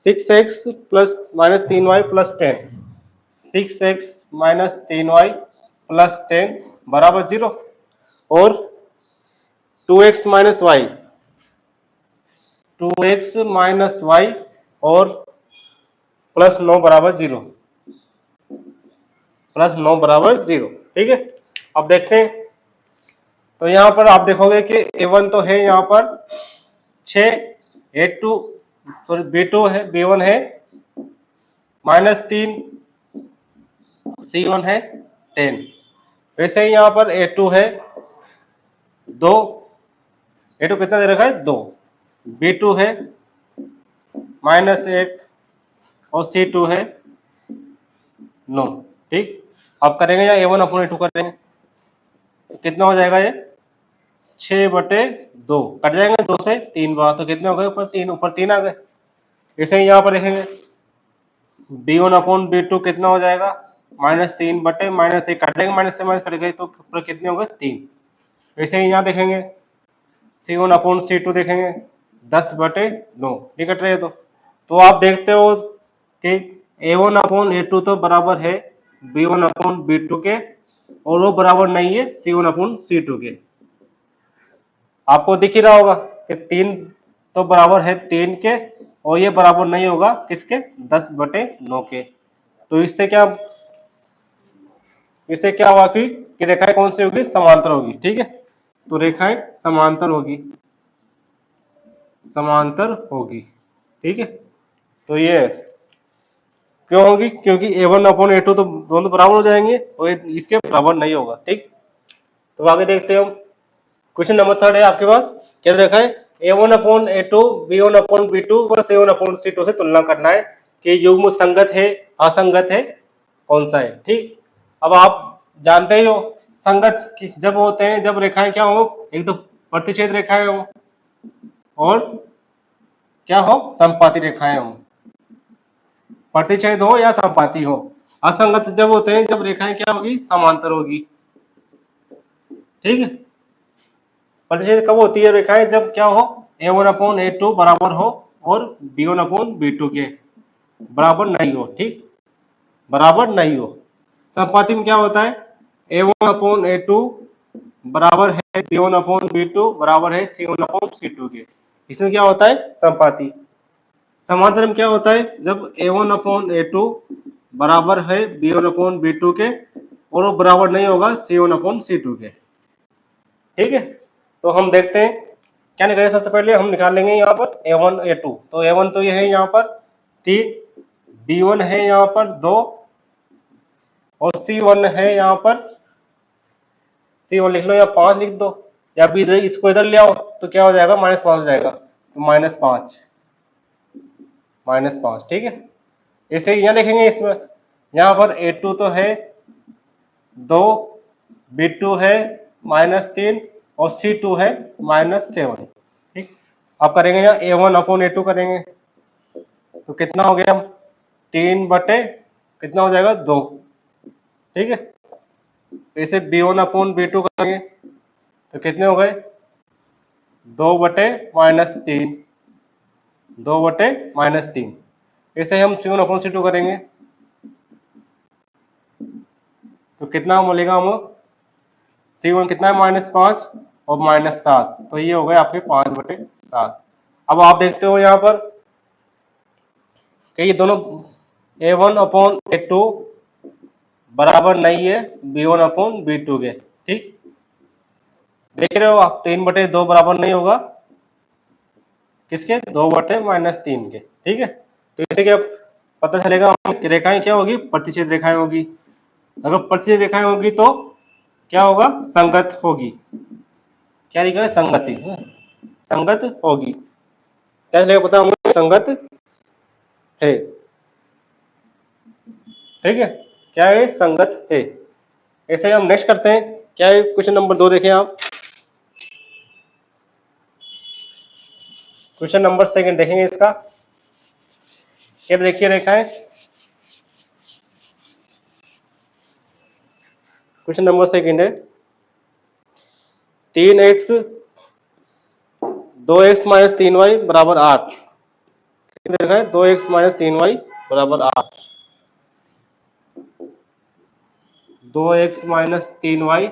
6x plus minus 3y plus 10, 6x minus 3y plus 10 बराबर 0 और 2x minus Y, 2x minus Y और प्लस 9 बराबर 0, प्लस 9 बराबर 0। ठीक है, अब देखते हैं तो यहाँ पर आप देखोगे कि a1 तो है यहाँ पर 6, a2 सॉरी b2 है, b1 है -3, c1 है 10। वैसे ही यहाँ पर a2 है 2, a2 कितना दे रखा है 2, b2 है -1 और c2 है 9। ठीक, अब करेंगे या a1 अपॉन a2 करेंगे तो कितना हो जाएगा, ये 6/2 कट जाएंगे 2 से 3 बार, तो कितने हो गए ऊपर 3 आ गए। ऐसे ही यहाँ पर देखेंगे b1 अपॉन b2 कितना हो जाएगा -3 बटे -1 कट जाएंगे, माइनस से माइनस कट गए तो ऊपर कितने हो गए 3। वैसे ही यहाँ देखेंगे c1 अपॉन c2 देखेंगे 10/9 नहीं कट रहे तो आप देखते हो कि a1 अपॉन a2 तो बराबर है b1 अपॉन b2 के और वो बराबर नहीं है c1 अपॉन c2 के। आपको दिख ही रहा होगा कि 3 तो बराबर है 3 के और ये बराबर नहीं होगा किसके 10/9 के। तो इससे क्या हुआ कि रेखाएं कौन सी होगी समांतर होगी। ठीक है, तो रेखाएं समांतर होगी, समांतर होगी। ठीक है, तो ये क्यों होगी, क्योंकि a1 अपॉन a2 तो दोनों बराबर हो जाएंगे और इसके बराबर नहीं होगा। ठीक, तो आगे देखते हैं हम क्वेश्चन नंबर 3 है आपके पास, क्या रखा है a1 upon a2 b1 upon b2 व c1 अपॉन c2 से तुलना करना है कि युग्म संगत है असंगत है कौन सा है। ठीक, अब आप जानते ही हो संगत जब होते हैं जब रेखाएं क्या हो, एक तो प्रतिच्छेद रेखाएं हो और क्या हो संपाती रेखाएं हो, प्रतिच्छेद हो या संपाती हो। असंगत जब होते हैं जब रेखाएं क्या होगी समांतर होगी। ठीक है, प्रतिच्छेद कब होती है रेखाएं, जब क्या हो a1 अपॉन a2 बराबर हो और b1 अपॉन b2 के बराबर नहीं हो। ठीक, बराबर नहीं हो। संपाती में क्या होता है a1 अपॉन a2 बराबर है b1 अपॉन b2 बराबर है c1 अपॉन c2 के। इसमें क्या होता है संपाती। समांतर में क्या होता है जब a1 अपॉन a2 बराबर है b1 अपॉन b2 के और वो बराबर नहीं होगा c1 अपॉन c2 के। ठीक है, तो हम देखते हैं क्या निकालेंगे। सबसे पहले हम निकाल लेंगे यहाँ पर a1 a2, तो a1 तो ये है यहाँ पर 3, B1 है यहाँ पर 2 और C1 है यहाँ पर, C1 लिख लो या 5 लिख दो, या फिर इसको इधर ले आओ तो क्या हो जाएगा, -5 हो जाएगा, तो -5, ठीक है। इसे यहाँ देखेंगे, इसमें यहाँ पर A2 तो है 2, B2 है -3 और C2 है -7, ठीक। अब करेंगे यहाँ A1/A2 करेंगे तो कितना हो गया, 3 बटे कितना हो जाएगा 2, ठीक है। इसे B1/B2 करेंगे तो कितने हो गए, 2 बटे -3, 2 बटे -3। इसे हम C1/C2 करेंगे तो कितना मिलेगा, हम C1 कितना है -5 और -7, तो ये हो गए आपके 5/7। अब आप देखते हो यहाँ पर कि ये दोनों A1/A2 बराबर नहीं है B1/B2 के, ठीक। देख रहे हो आप, 3/2 बराबर नहीं होगा किसके, 2 बटे -3 के, ठीक है। तो इससे क्या पता चलेगा, रेखाएं क्या होगी, प्रतिच्छेद रेखाएं होगी। अगर प्रतिच्छेद रेखाएं होगी तो क्या होगा, संगत होगी। क्या लिखा है, संगति, संगत होगी। क्या चलेगा पता हमें, संगत है, ठीक है। क्या है, संगत है। ऐसे हम नेक्स्ट करते हैं, क्या है क्वेश्चन नंबर 2 देखें आप। क्वेश्चन नंबर 2 देखेंगे इसका, क्या देखिए रेखा है। क्वेश्चन नंबर 2 है 3x 2x - 3y बराबर 8। कितने देखा है, 2x - 3y बराबर 8, 2x - 3y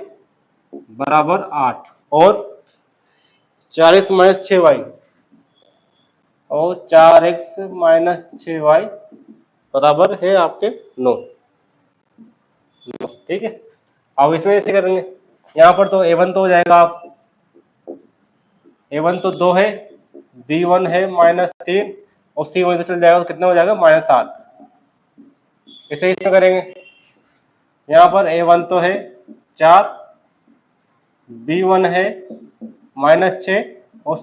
बराबर 8 और 4x - 6y और 4x - 6y बराबर है आपके 9, ठीक है। अब इसमें ऐसे करेंगे, यहाँ पर तो A1 तो हो जाएगा, आप A1 तो 2 है, B1 है -3 और C1 इधर चल जाएगा तो कितना हो जाएगा, -8। इसे इसमें करेंगे, यहाँ पर A1 तो है 4, B1 है -6 और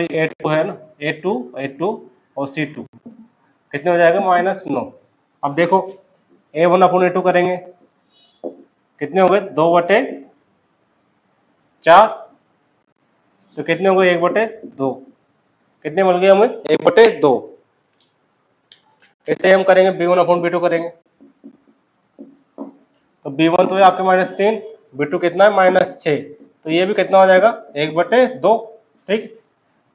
A2 है ना, A2 और C2 कितने हो जाएगा, -9। अब देखो A1/A2 करेंगे, कितने हो गए, 2/4, तो कितने हो गए, 1/2, कितने मिल गए हमें, 1/2। इसे हम करेंगे B1/B2 करेंगे, तो B1 तो है आपके -3, B2 कितना है, -6, तो ये भी कितना हो जाएगा, 1/2, ठीक।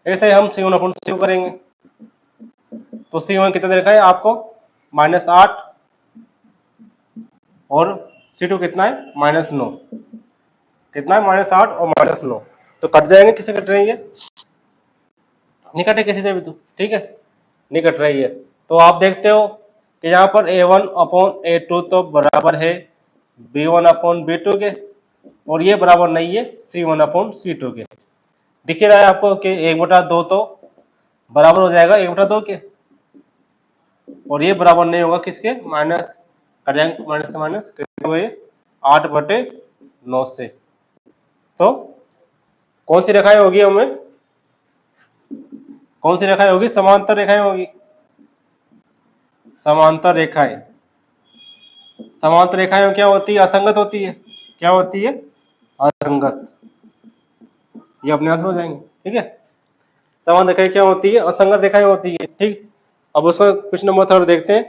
ऐसे हम C1/C2 करेंगे, तो C1 कितना दे रखा है आपको, -8 और C2 कितना है, -9, कितना है, -8 और -9, तो कट जाएंगे, किसे कट रही है, नहीं कटे किसी से भी, तो ठीक है, नहीं कट रही है। तो आप देखते हो कि यहाँ पर A1/A2 तो बराबर है B1/B2 के, और ये बराबर नहीं है C1/C2 के। दिख रहा है आपको कि 1/2 तो बराबर हो जाएगा 1/2 के, और ये बराबर नहीं होगा किसके, माइनस कट जाएंगे, माइनस से माइनस कितने हुए, 8/9 से। तो कौन सी रेखाएं होगी, हमें कौन सी रेखाएं होगी, समांतर रेखाएं होगी, समांतर रेखाएं। समांतर रेखाएं क्या होती है, असंगत होती है, क्या होती है, असंगत। ये अपने आप हो जाएंगे, ठीक है। समांतर रेखाएं क्या होती है, असंगत रेखाएं होती है, ठीक। अब उसका क्वेश्चन नंबर 3 देखते हैं,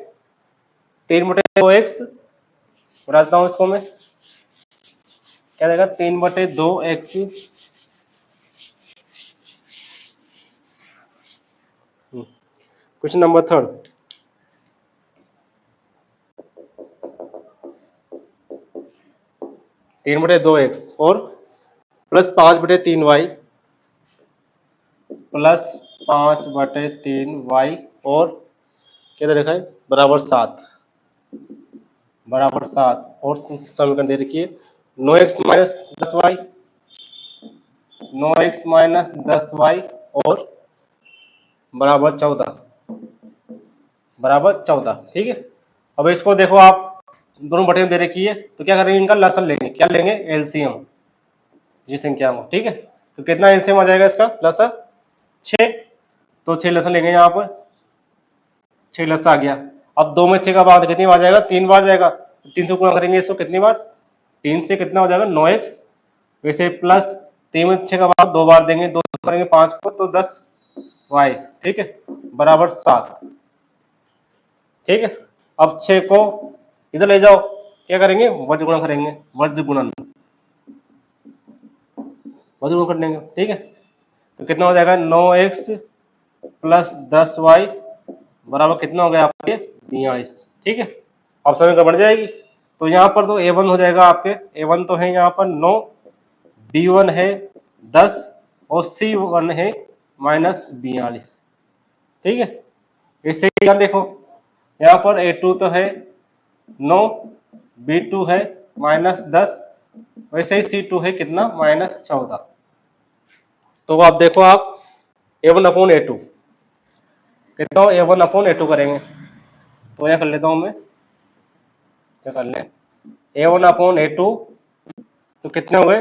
3/2x बताता हूँ इसको मैं, क्या देगा, 3/2x क्वेश्चन नंबर 3, 3/2x और +5/3y +5/3y और क्या दे रखा है, बराबर 7 और समीकरण दे रखी है 9x - 10y, 9x - 10y और बराबर 14। बराबर 14। ठीक है, अब इसको देखो आप दोनों बटे दे रखी है तो क्या करेंगे, इनका लसन लेंगे। क्या लेंगे, एलसीएम जी संख्या में। ठीक है, तो कितना एलसीएम आ जाएगा इसका लसन, 6। तो 6 लसन लेंगे यहाँ पर, 6 लसन आ गया। अब 2 में 6 का भाग कितनी बार जाएगा, 3 बार जाएगा। 3 से गुणा करेंगे इसको कितनी बार, 3 से कितना हो जाएगा 9x, वैसे प्लस 3 में 6 का भाग 2 बार देंगे, 2 करेंगे 5 को तो 10y। ठीक है, बराबर 7। ठीक है, अब 6 को इधर ले जाओ, क्या करेंगे, वज्र गुणा करेंगे, वज्र गुणन, वज्र गुणन कर लेंगे। ठीक है, तो कितना हो जाएगा 9x प्लस 10y बराबर कितना हो गया आपके 42। ठीक है, ऑप्शन में बढ़ जाएगी। तो यहाँ पर तो a1 हो जाएगा आपके, a1 तो है यहाँ पर 9, b1 है 10 और c1 है -42। ठीक है, इससे क्या देखो, यहाँ पर a2 तो है 9, b2 है -10, वैसे ही c2 है कितना -14। तो आप देखो आप a1 अपॉन a2 कितना हो, a1 अपॉन a2 करेंगे तो यह कर लेता हूं मैं, क्या कर लें, a1 अपॉन a2 तो कितने हो गए,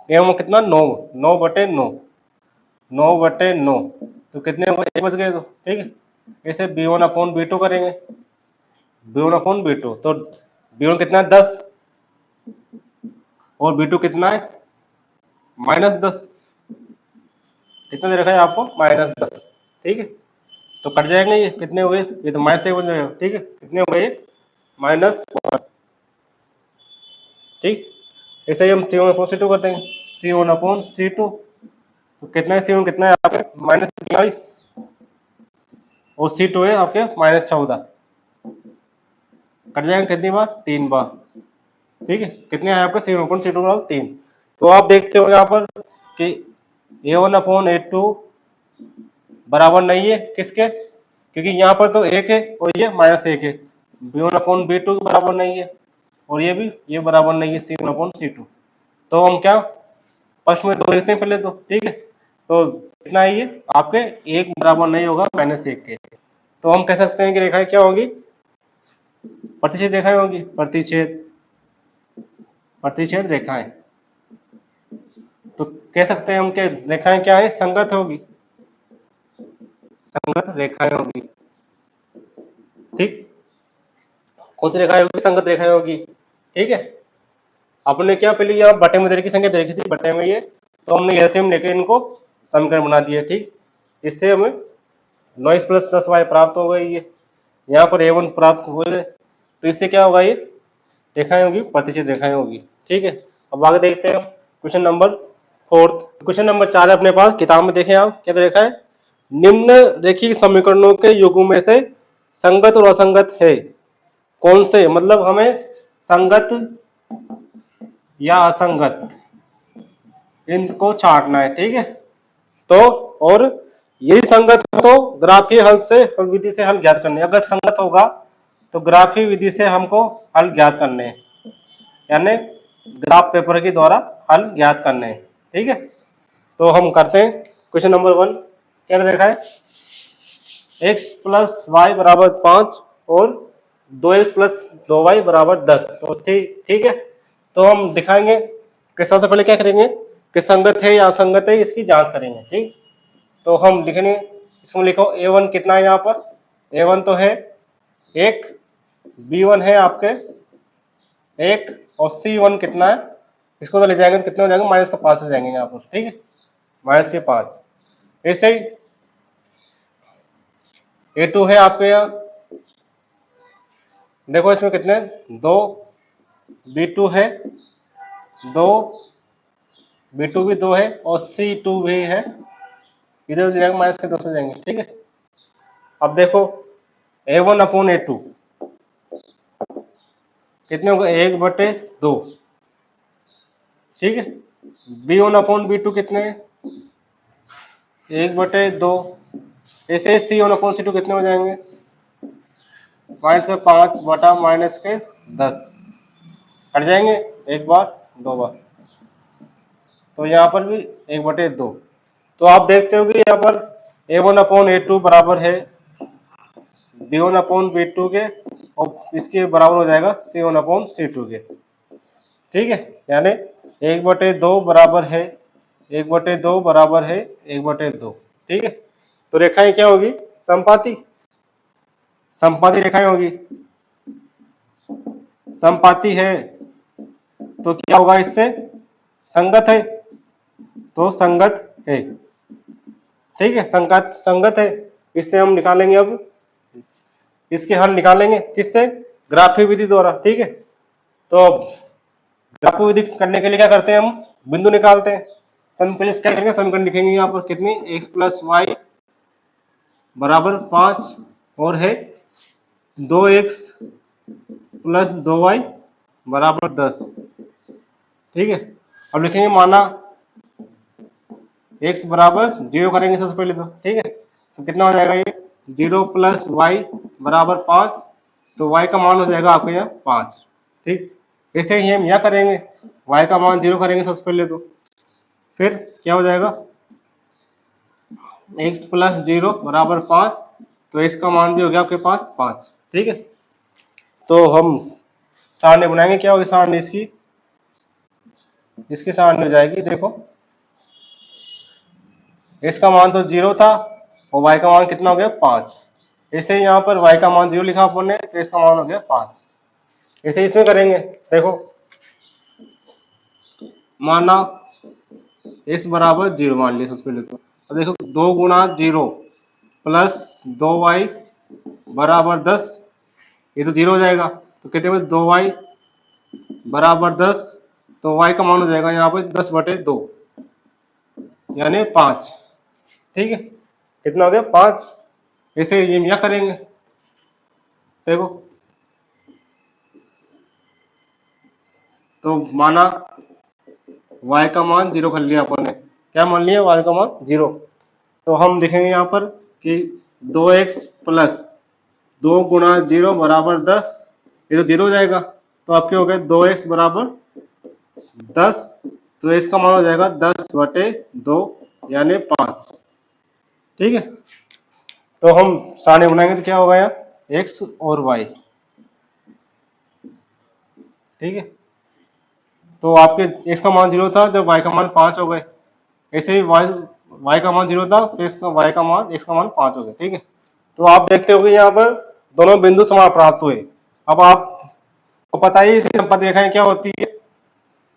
a1 कितना 9, 9/9, 9/9 तो कितने हो गए, 1 बच गए। तो ठीक है, ऐसे b1 अपॉन b2 करेंगे, b1 अपॉन b2 तो b1 कितना है 10 और b2 कितना है -10, कितना दे रखा है आपको -10। ठीक है, तो कट जाएंगे ये, कितने हुए, ये तो -1 बन जाएगा। ठीक है, कितने हो गए -1। ठीक, ऐसे ही हम C1 अपॉन C2 कर देंगे, C1 अपॉन C2 तो कितना है, C1 कितना है आपके -42 और C2 है आपके -14, कट जाएंगे कितनी बार, 3 बार। ठीक है, कितने आए आपके C1 अपॉन C2 बराबर 3। तो आप देखते हो यहाँ पर कि A1 अपॉन A2 बराबर नहीं है किसके, क्योंकि यहाँ पर तो 1 है और ये -1 है। b1 अपॉन b2 बराबर नहीं है और ये भी, ये बराबर नहीं है C1 अपॉन C2। तो हम क्या फर्स्ट में 2 देखते हैं पहले तो। ठीक है, तो कितना है ये आपके 1 बराबर नहीं होगा -1 के। तो हम कह सकते हैं कि रेखाएं क्या होगी, प्रतिच्छेद रेखाएं होगी, प्रतिच्छेद, प्रतिच्छेद रेखाएं। तो कह सकते हैं हम कि रेखाएं क्या है, संगत होगी, संगत रेखाएं होगी। ठीक, कौन सी रेखाएं होगी, संगत रेखाएं होगी। ठीक है, आपने क्या पहले यहाँ बटे में दे रखी संख्या दे रखी थी, बटे में ये, तो हमने एलसीएम लेके इनको समीकरण बना दिया। ठीक, जिससे हमें 9x प्लस 10y प्राप्त हो गई है, यहाँ पर a1 प्राप्त हो गए। तो इससे क्या होगा, ये रेखाएं होगी, प्रतिच्छेद रेखाएं होगी। ठीक है, अब आगे देखते हैं क्वेश्चन नंबर 4। क्वेश्चन नंबर 4 है अपने पास, किताब में देखें आप क्या देखा है, निम्न रेखीय समीकरणों के युगों में से संगत और असंगत है कौन से, मतलब हमें संगत या असंगत इनको छांटना है। ठीक है, तो और यदि संगत हो तो ग्राफीय हल से, हल विधि से हल ज्ञात करने, अगर संगत होगा तो ग्राफीय विधि से हमको हल ज्ञात करने हैं, यानी ग्राफ पेपर के द्वारा हल ज्ञात करने हैं। ठीक है, तो हम करते हैं क्वेश्चन नंबर 1। क्या देखा है, x प्लस वाई बराबर 5 और 2x प्लस 2y बराबर 10। तो ठीक है, तो हम दिखाएंगे कि सबसे पहले क्या करेंगे कि संगत है या असंगत है इसकी जांच करेंगे। ठीक, तो हम लिखेंगे, इसमें लिखो a1 कितना है, यहाँ पर a1 तो है 1, b1 है आपके 1 और c1 कितना है, इसको तो ले जाएंगे तो कितना हो जाएगा, -5 हो जाएंगे यहाँ पर। ठीक है, -5। ऐसे ही a2 है आपके यहाँ, देखो इसमें कितने 2, b2 है 2, b2 भी 2 है और c2 भी है, इधर हो जाएगा -2 हो जाएंगे। ठीक है, अब देखो a1 अपॉन a2 कितने होगा, 1/2। ठीक है, b1 अपॉन b2 कितने हैं, 1/2। ऐसे c1 अपॉन c2 कितने हो जाएंगे, -5 बटा -10 हट जाएंगे, 1 बार 2 बार, तो यहाँ पर भी 1/2। तो आप देखते हो कि यहाँ पर a1 अपॉन a2 बराबर है B1 अपॉन B2 के और इसके बराबर हो जाएगा C1 अपॉन C2 के। ठीक है, यानी 1/2 बराबर है 1/2 बराबर है 1/2। ठीक है, तो रेखाएं क्या होगी? समपाती, समपाती रेखाएं होगी। समपाती है तो क्या होगा इससे? संगत है तो संगत है। ठीक है, संगत संगत है, इससे हम निकालेंगे अब इसके हल निकालेंगे किससे? ग्राफी विधि द्वारा। ठीक है, तो ग्राफी विधि करने के लिए क्या करते हैं? हम बिंदु निकालते हैं। पहले क्या करेंगे? समीकरण लिखेंगे यहाँ पर कितनी? x प्लस वाई बराबर 5 और है 2x प्लस 2y बराबर 10। ठीक है, अब लिखेंगे माना x बराबर 0 करेंगे सबसे पहले तो। ठीक है, तो कितना हो जाएगा ये? 0 प्लस वाई बराबर 5, तो y का मान हो जाएगा आपके यहाँ 5। ठीक, ऐसे ही हम यहाँ करेंगे, y का मान 0 करेंगे सबसे पहले तो, फिर क्या हो जाएगा? x प्लस 0 बराबर 5, तो x का मान भी हो गया आपके पास 5। ठीक है, तो हम सारणी बनाएंगे। क्या होगी सारणी इसकी? इसकी सारणी हो जाएगी, देखो x का मान तो 0 था और y का मान कितना हो गया? 5। ऐसे ही यहाँ पर y का मान 0 लिखा अपन ने, तो इसका मान हो गया 5। ऐसे इसमें करेंगे, देखो माना x बराबर 0 मान लिया सबसे पहले तो। अब देखो 2 गुणा 0 प्लस 2y बराबर 10, ये तो 0 हो जाएगा, तो कहते हैं 2y बराबर 10, तो y का मान हो जाएगा यहाँ पर 10/2 यानी 5। ठीक है, कितना हो गया? 5। ऐसे ये क्या करेंगे, देखो तो माना y का मान 0 कर लिया अपन ने। क्या मान लिया? y का मान 0। तो हम लिखेंगे यहाँ पर कि 2x प्लस 2 गुणा 0 बराबर 10, ये तो 0 हो जाएगा, तो आपके हो गए 2x बराबर 10, तो इसका मान हो जाएगा 10/2 यानी 5। ठीक है, तो हम सारणी बनाएंगे तो क्या होगा यहाँ? x और y। ठीक है, तो आपके x का मान 0 था जब y का मान 5 हो गए, ऐसे ही y का मान 0 था तो इसका y का मान x का मान 5 हो गए। ठीक है, तो आप देखते होंगे यहाँ पर दोनों बिंदु समान प्राप्त हुए। अब आपको पता ही इसकी संपत्ति रेखाएं क्या होती है,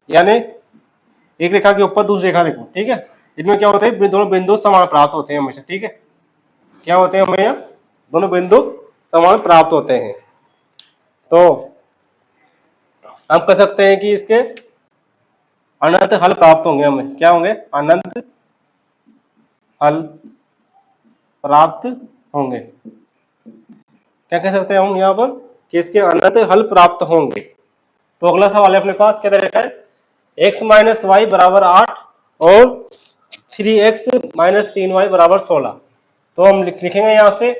यानी एक रेखा के ऊपर दूसरी रेखा लिखो। ठीक है, इनमें क्या होता है? दोनों बिंदु समान प्राप्त होते हैं हमेशा। ठीक है, क्या होते हैं? हमें यहाँ दोनों बिंदु समान प्राप्त होते हैं। तो हम कह सकते हैं कि इसके अनंत हल प्राप्त होंगे हमें। क्या होंगे? अनंत हल प्राप्त होंगे। क्या कह सकते हैं हम यहाँ पर कि इसके अनंत हल प्राप्त होंगे। तो अगला सवाल है अपने पास, क्या दे रखा है? x माइनस वाई बराबर 8 और 3x माइनस 3y बराबर 16। तो हम लिखेंगे यहाँ से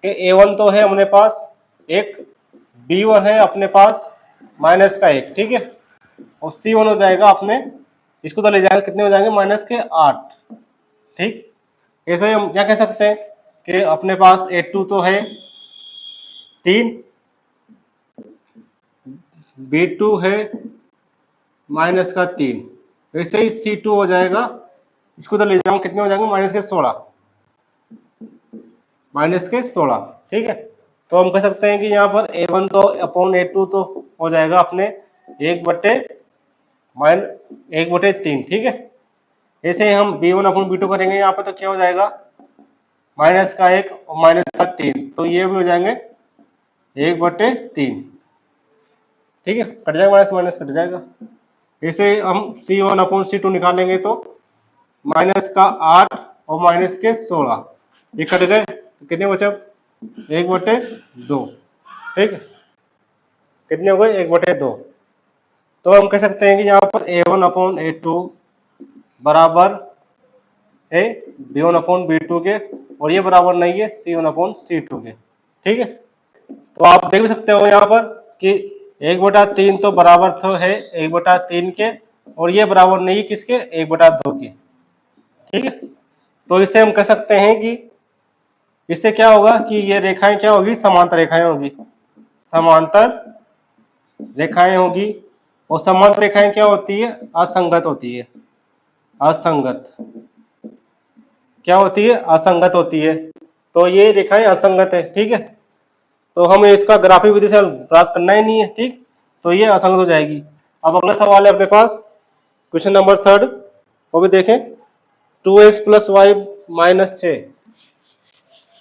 कि a1 तो है अपने पास 1, b1 है अपने पास माइनस का 1। ठीक है, और c1 हो जाएगा अपने, इसको तो ले जाएंगे, कितने हो जाएंगे? माइनस के 8। ठीक, ऐसे ही हम क्या कह सकते हैं कि अपने पास a2 तो है 3, b2 है माइनस का 3, वैसे ही c2 हो जाएगा, इसको तो ले जाऊंगा, कितने हो जाएंगे? माइनस के 16, माइनस के 16। ठीक है, तो हम कह सकते हैं कि यहाँ पर a1 तो अपॉन a2 तो हो जाएगा अपने 1/3। ठीक है, ऐसे ही हम b1 अपॉन b2 करेंगे यहाँ पर, तो क्या हो जाएगा? माइनस का 1 और माइनस का 3, तो ये भी हो जाएंगे 1/3। ठीक है, कट जाएगा, माइनस माइनस कट जाएगा। ऐसे हम c1 अपॉन c2 निकालेंगे तो माइनस का 8 और माइनस के 16, ये कट गए, तो कितने बचे? 1/2। ठीक है, कितने हो गए? 1/2। तो हम कह सकते हैं कि यहाँ पर a1 अपॉन a2 बराबर है b1 अपॉन b2 के, और ये बराबर नहीं है c1 अपॉन c2 के। ठीक है, तो आप देख भी सकते हो यहाँ पर कि 1/3 तो बराबर तो है 1/3 के, और ये बराबर नहीं किसके? 1/2 के। ठीक है, तो इसे हम कह सकते हैं कि इससे क्या होगा कि ये रेखाएं क्या होगी, समांतर रेखाएं होगी, समांतर रेखाएं होगी। और समांतर रेखाएं क्या होती है, असंगत होती है, असंगत क्या होती है, असंगत होती है। तो ये रेखाएं असंगत है, ठीक है। तो हमें इसका ग्राफिक विधि से प्राप्त करना ही नहीं है, ठीक। तो ये असंगत हो जाएगी। अब अगला सवाल है अपने पास, क्वेश्चन नंबर 3, वो भी देखें। 2x प्लस वाई माइनस 6,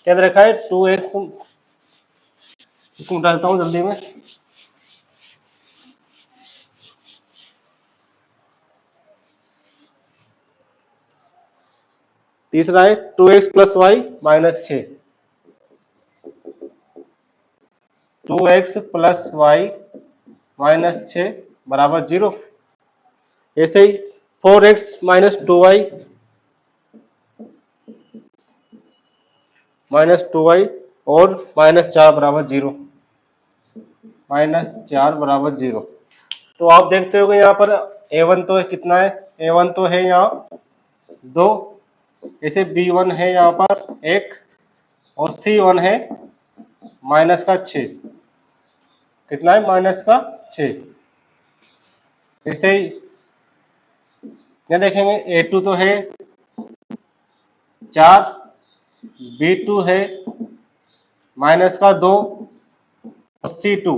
क्या दे रखा है, 2x, इसको मिटा देता हूँ जल्दी में। तीसरा है 2x plus Y minus 6, 2x plus Y minus 6 बराबर 0। ऐसे ही 4x minus 2y minus 2y और माइनस 4 बराबर 0, माइनस 4 बराबर 0। तो आप देखते हो कि यहाँ पर a1 तो कितना है, a1 तो है यहाँ 2, ऐसे b1 है यहाँ पर 1 और c1 है माइनस का 6, कितना है, माइनस का 6। ऐसे ही क्या देखेंगे, a2 तो है 4, b2 है माइनस का 2 और c2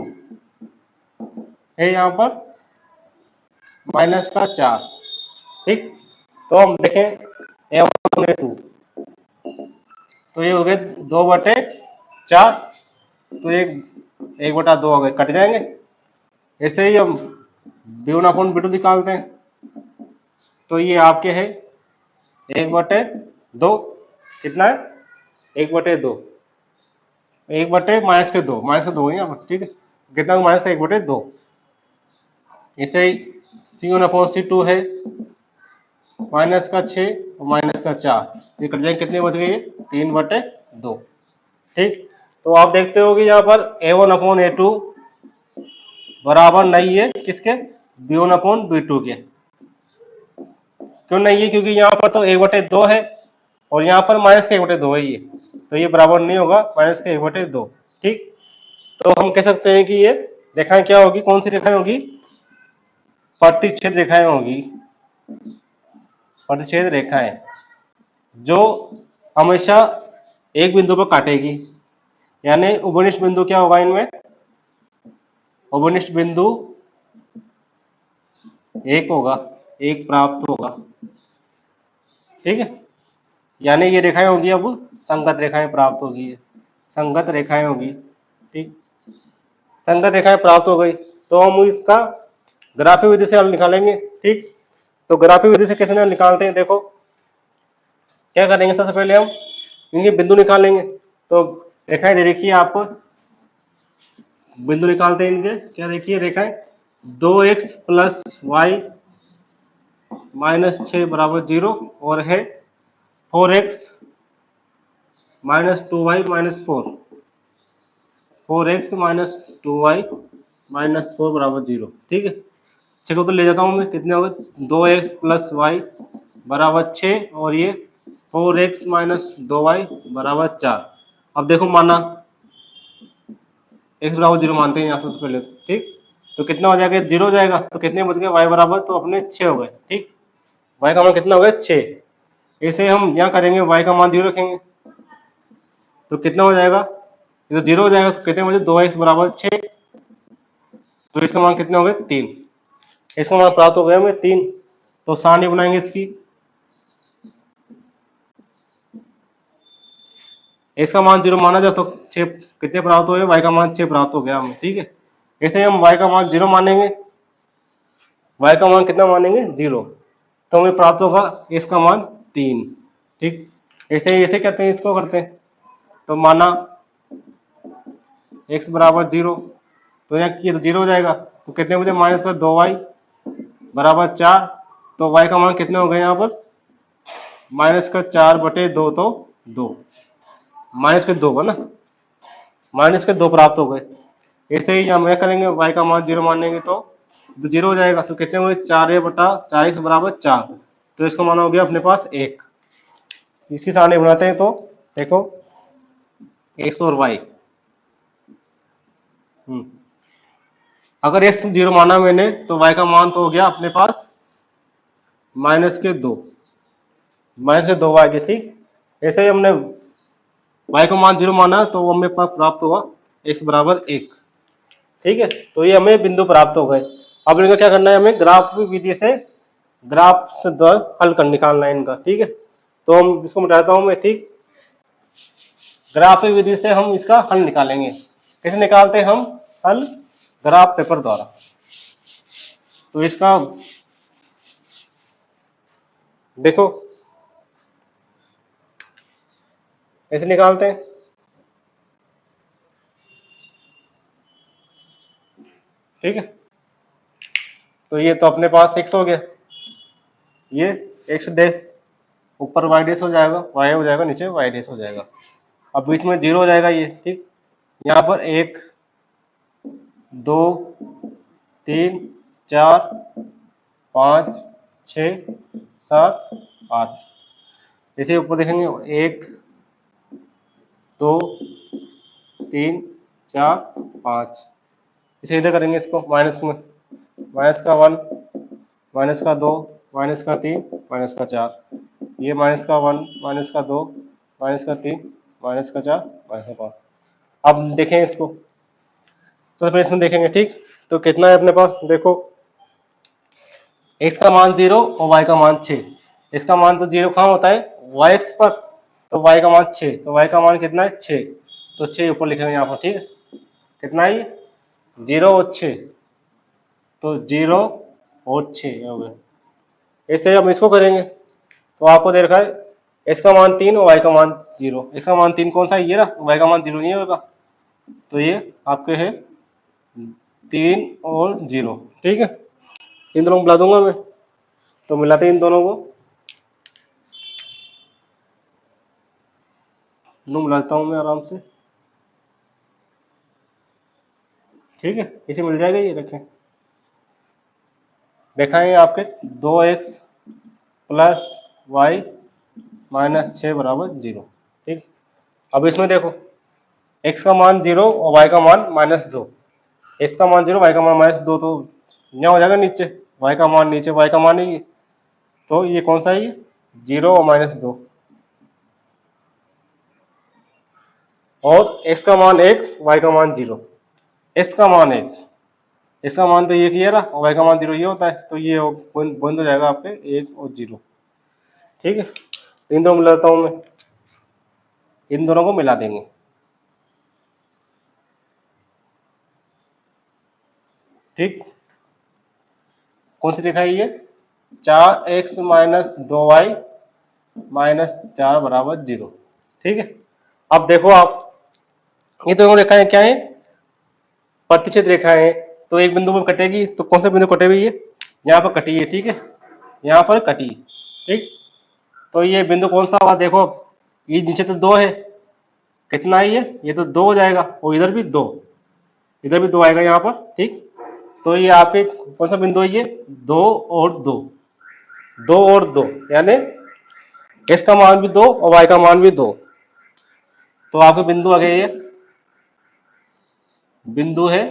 है यहाँ पर माइनस का 4, ठीक। तो हम देखें a1 a2, तो ये हो गए 2/4, तो 1/2 हो गए, कट जाएंगे। ऐसे ही हम b1/b2 निकालते हैं, तो ये आपके है 1/2, कितना है, 1/2, 1 माइनस के 2, माइनस का 2 है यहाँ पर, ठीक है। कितना माइनस 1/2। ऐसे ही c1/c2 है माइनस का 6 और माइनस का 4, ये कट जाएंगे, कितने बच गए, 3/2, ठीक। तो आप देखते हो कि यहाँ पर a1/a2 बराबर नहीं है किसके, b1/b2 के। क्यों नहीं है, क्योंकि यहाँ पर तो 1/2 है और यहाँ पर माइनस का 1/2 है ये, तो ये बराबर नहीं होगा माइनस का 1/2, ठीक। तो हम कह सकते हैं कि ये रेखाएं क्या होगी, कौन सी रेखाएं होगी, प्रतिच्छेद रेखाएं होगी, प्रतिच्छेद रेखाएं जो हमेशा एक बिंदु पर काटेगी। यानी उभयनिष्ठ बिंदु क्या होगा इनमें, उभयनिष्ठ बिंदु 1 होगा, 1 प्राप्त होगा, ठीक है। यानी ये रेखाएं होगी अब संगत रेखाएं प्राप्त होगी, संगत रेखाएं होगी, ठीक। संगत रेखाएं प्राप्त हो गई, तो हम इसका ग्राफिक विधि से हल निकालेंगे, ठीक। तो ग्राफिक विधि से कैसे हल निकालते हैं, देखो क्या करेंगे, सबसे पहले हम इनके बिंदु निकालेंगे। तो रेखाएं दे रखी है आपको, बिंदु निकालते हैं इनके, क्या देखिए रेखाएं, 2x प्लस वाई माइनस 6 बराबर 0 और है 4x minus 2y minus 4, 4x minus 2y minus 4 बराबर 0, ठीक है। 6 को तो ले जाता हूँ मैं, कितने हो गए, 2x प्लस वाई बराबर 6 और ये 4x माइनस 2y बराबर 4। अब देखो माना x बराबर 0 मानते हैं यहाँ सबसे पहले, तो ठीक। तो कितना हो जाएगा, 0 हो जाएगा, तो कितने बच गए, y बराबर तो अपने 6 हो गए, ठीक। y का मान कितना हो गया, 6। ऐसे हम यहाँ करेंगे, y का मान 0 रखेंगे, तो कितना हो जाएगा, ये तो 0 हो जाएगा, तो कितने बचे, 2x बराबर 6, तो इसका मान कितने हो गए, 3। इसका मान प्राप्त हो गया हमें 3। तो सारणी बनाएंगे इसकी, इसका मान 0 माना जाए तो 6 कितने प्राप्त हुए, y का मान 6 प्राप्त हो गया हमें, ठीक है। ऐसे हम y का मान 0 मानेंगे, y का मान कितना मानेंगे, 0, तो हमें प्राप्त होगा इसका मान 3, ठीक। ऐसे कहते हैं, इसको करते हैं, तो माना x बराबर 0, तो यहाँ ये तो 0 हो जाएगा, तो कितने बचे, माइनस का 2y बराबर 4, तो y का मान कितने हो गए यहाँ पर, माइनस का 4/2, तो 2, माइनस के 2 ना, माइनस के 2 प्राप्त हो गए। ऐसे ही हम करेंगे, y का मान 0 मानेंगे तो 0 हो जाएगा, तो कितने हुए, 4a/4x बराबर 4, तो इसका मान हो गया अपने पास 1। इसकी सारणी बनाते हैं, तो देखो एक्स और वाई। अगर एक्स 0 माना मैंने तो वाई का मान तो हो गया अपने पास -2 वाई के, ठीक। ऐसे ही हमने वाई का मान 0 माना तो वो हमें पास प्राप्त हुआ x बराबर 1, ठीक है। तो ये हमें बिंदु प्राप्त हो गए। अब इनका क्या करना है, हमें ग्राफ विधि से हल कर निकालना है इनका, ठीक है। तो हम इसको मिटाता हूँ मैं, ठीक। ग्राफ विधि से हम इसका हल निकालेंगे। कैसे निकालते हैं हम हल? ग्राफ पेपर द्वारा। तो इसका देखो ऐसे निकालते हैं, ठीक है। तो ये तो अपने पास x हो गया, ये x डैश ऊपर y डैश हो जाएगा, y हो जाएगा, नीचे y डैश हो जाएगा। अब बीच में 0 हो जाएगा ये, ठीक। यहाँ पर 1 2 3 4 5 6 7 8, इसे ऊपर देखेंगे 1 2 3 4 5, इसे इधर करेंगे इसको माइनस में, माइनस का 1 माइनस का 2 माइनस का 3 माइनस का 4, ये माइनस का 1 माइनस का 2 माइनस का 3 माइनस का 4 माइनस का 5। अब देखें इसको, सबसे पहले इसमें देखेंगे, ठीक। तो कितना है अपने पास, देखो x का मान 0 और y का मान 6। इसका मान तो 0 कहाँ होता है, y एक्स पर, तो y का मान 6, तो y का मान कितना है 6, तो 6 ऊपर लिखेंगे यहाँ पर, ठीक है। कितना है 0 और 6, तो 0 और 6 हो गए। ऐसे हम इसको करेंगे तो आपको दे रखा है x का मान 3 और y का मान 0। x का मान 3 कौन सा है, ये रहा, y का मान 0 नहीं होगा, तो ये आपके है 3 और 0, ठीक है। इन दोनों को मिला दूंगा मैं, तो मिलाते हैं इन दोनों को, मिलाता हूं मैं आराम से, ठीक है। इसे मिल जाएगा, ये रखें, देखा है आपके 2x प्लस वाई माइनस 6 बराबर 0, ठीक। अब इसमें देखो x का मान 0 और y का मान -2, x का मान 0 y का मान -2, तो यहाँ हो जाएगा नीचे y का मान, नीचे y का मान ही, तो ये कौन सा है, ये 0 और -2, और x का मान 1 y का मान 0, x का मान 1, इसका मान तो ये किया रहा, y का मान 0 ये होता है, तो ये बंद हो जाएगा आपके 1 और 0, ठीक है। इन दोनों मिलाता हूं मैं, इन दोनों को मिला देंगे, ठीक। कौन सी लिखा है ये, 4x माइनस 2y माइनस 4 बराबर 0, ठीक है। अब देखो आप, ये दोनों रेखाएं क्या है, प्रतिच्छेद रेखाएं हैं, तो एक बिंदु पर कटेगी, तो कौन सा बिंदु कटेगी, ये यहाँ पर कटी है, ठीक है, यहाँ पर कटी, ठीक। तो ये बिंदु कौन सा होगा, देखो ये नीचे तो 2 है, कितना है ये तो 2 हो जाएगा, और इधर भी 2, इधर भी 2 आएगा यहाँ पर, ठीक। तो ये आपके कौन सा बिंदु है, ये 2 और 2, 2 और 2, यानी x का मान भी 2 और y का मान भी 2, तो आपके बिंदु आ गए, ये बिंदु है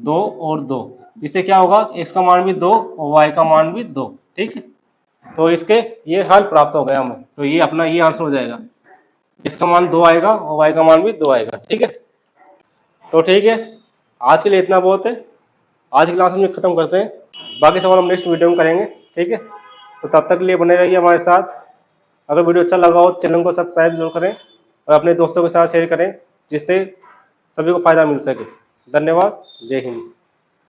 2 और 2, इससे क्या होगा, x का मान भी 2 और y का मान भी 2, ठीक है। तो इसके ये हल प्राप्त हो गया हमें, तो ये अपना ये आंसर हो जाएगा, इसका मान 2 आएगा और y का मान भी 2 आएगा, ठीक है। तो ठीक है, आज के लिए इतना बहुत है, आज की क्लास हम खत्म करते हैं, बाकी सवाल हम नेक्स्ट वीडियो में करेंगे, ठीक है। तो तब तक के लिए बने रहिए हमारे साथ। अगर वीडियो अच्छा लगा हो तो चैनल को सब्सक्राइब जरूर करें और अपने दोस्तों के साथ शेयर करें, जिससे सभी को फायदा मिल सके। धन्यवाद, जय हिंद।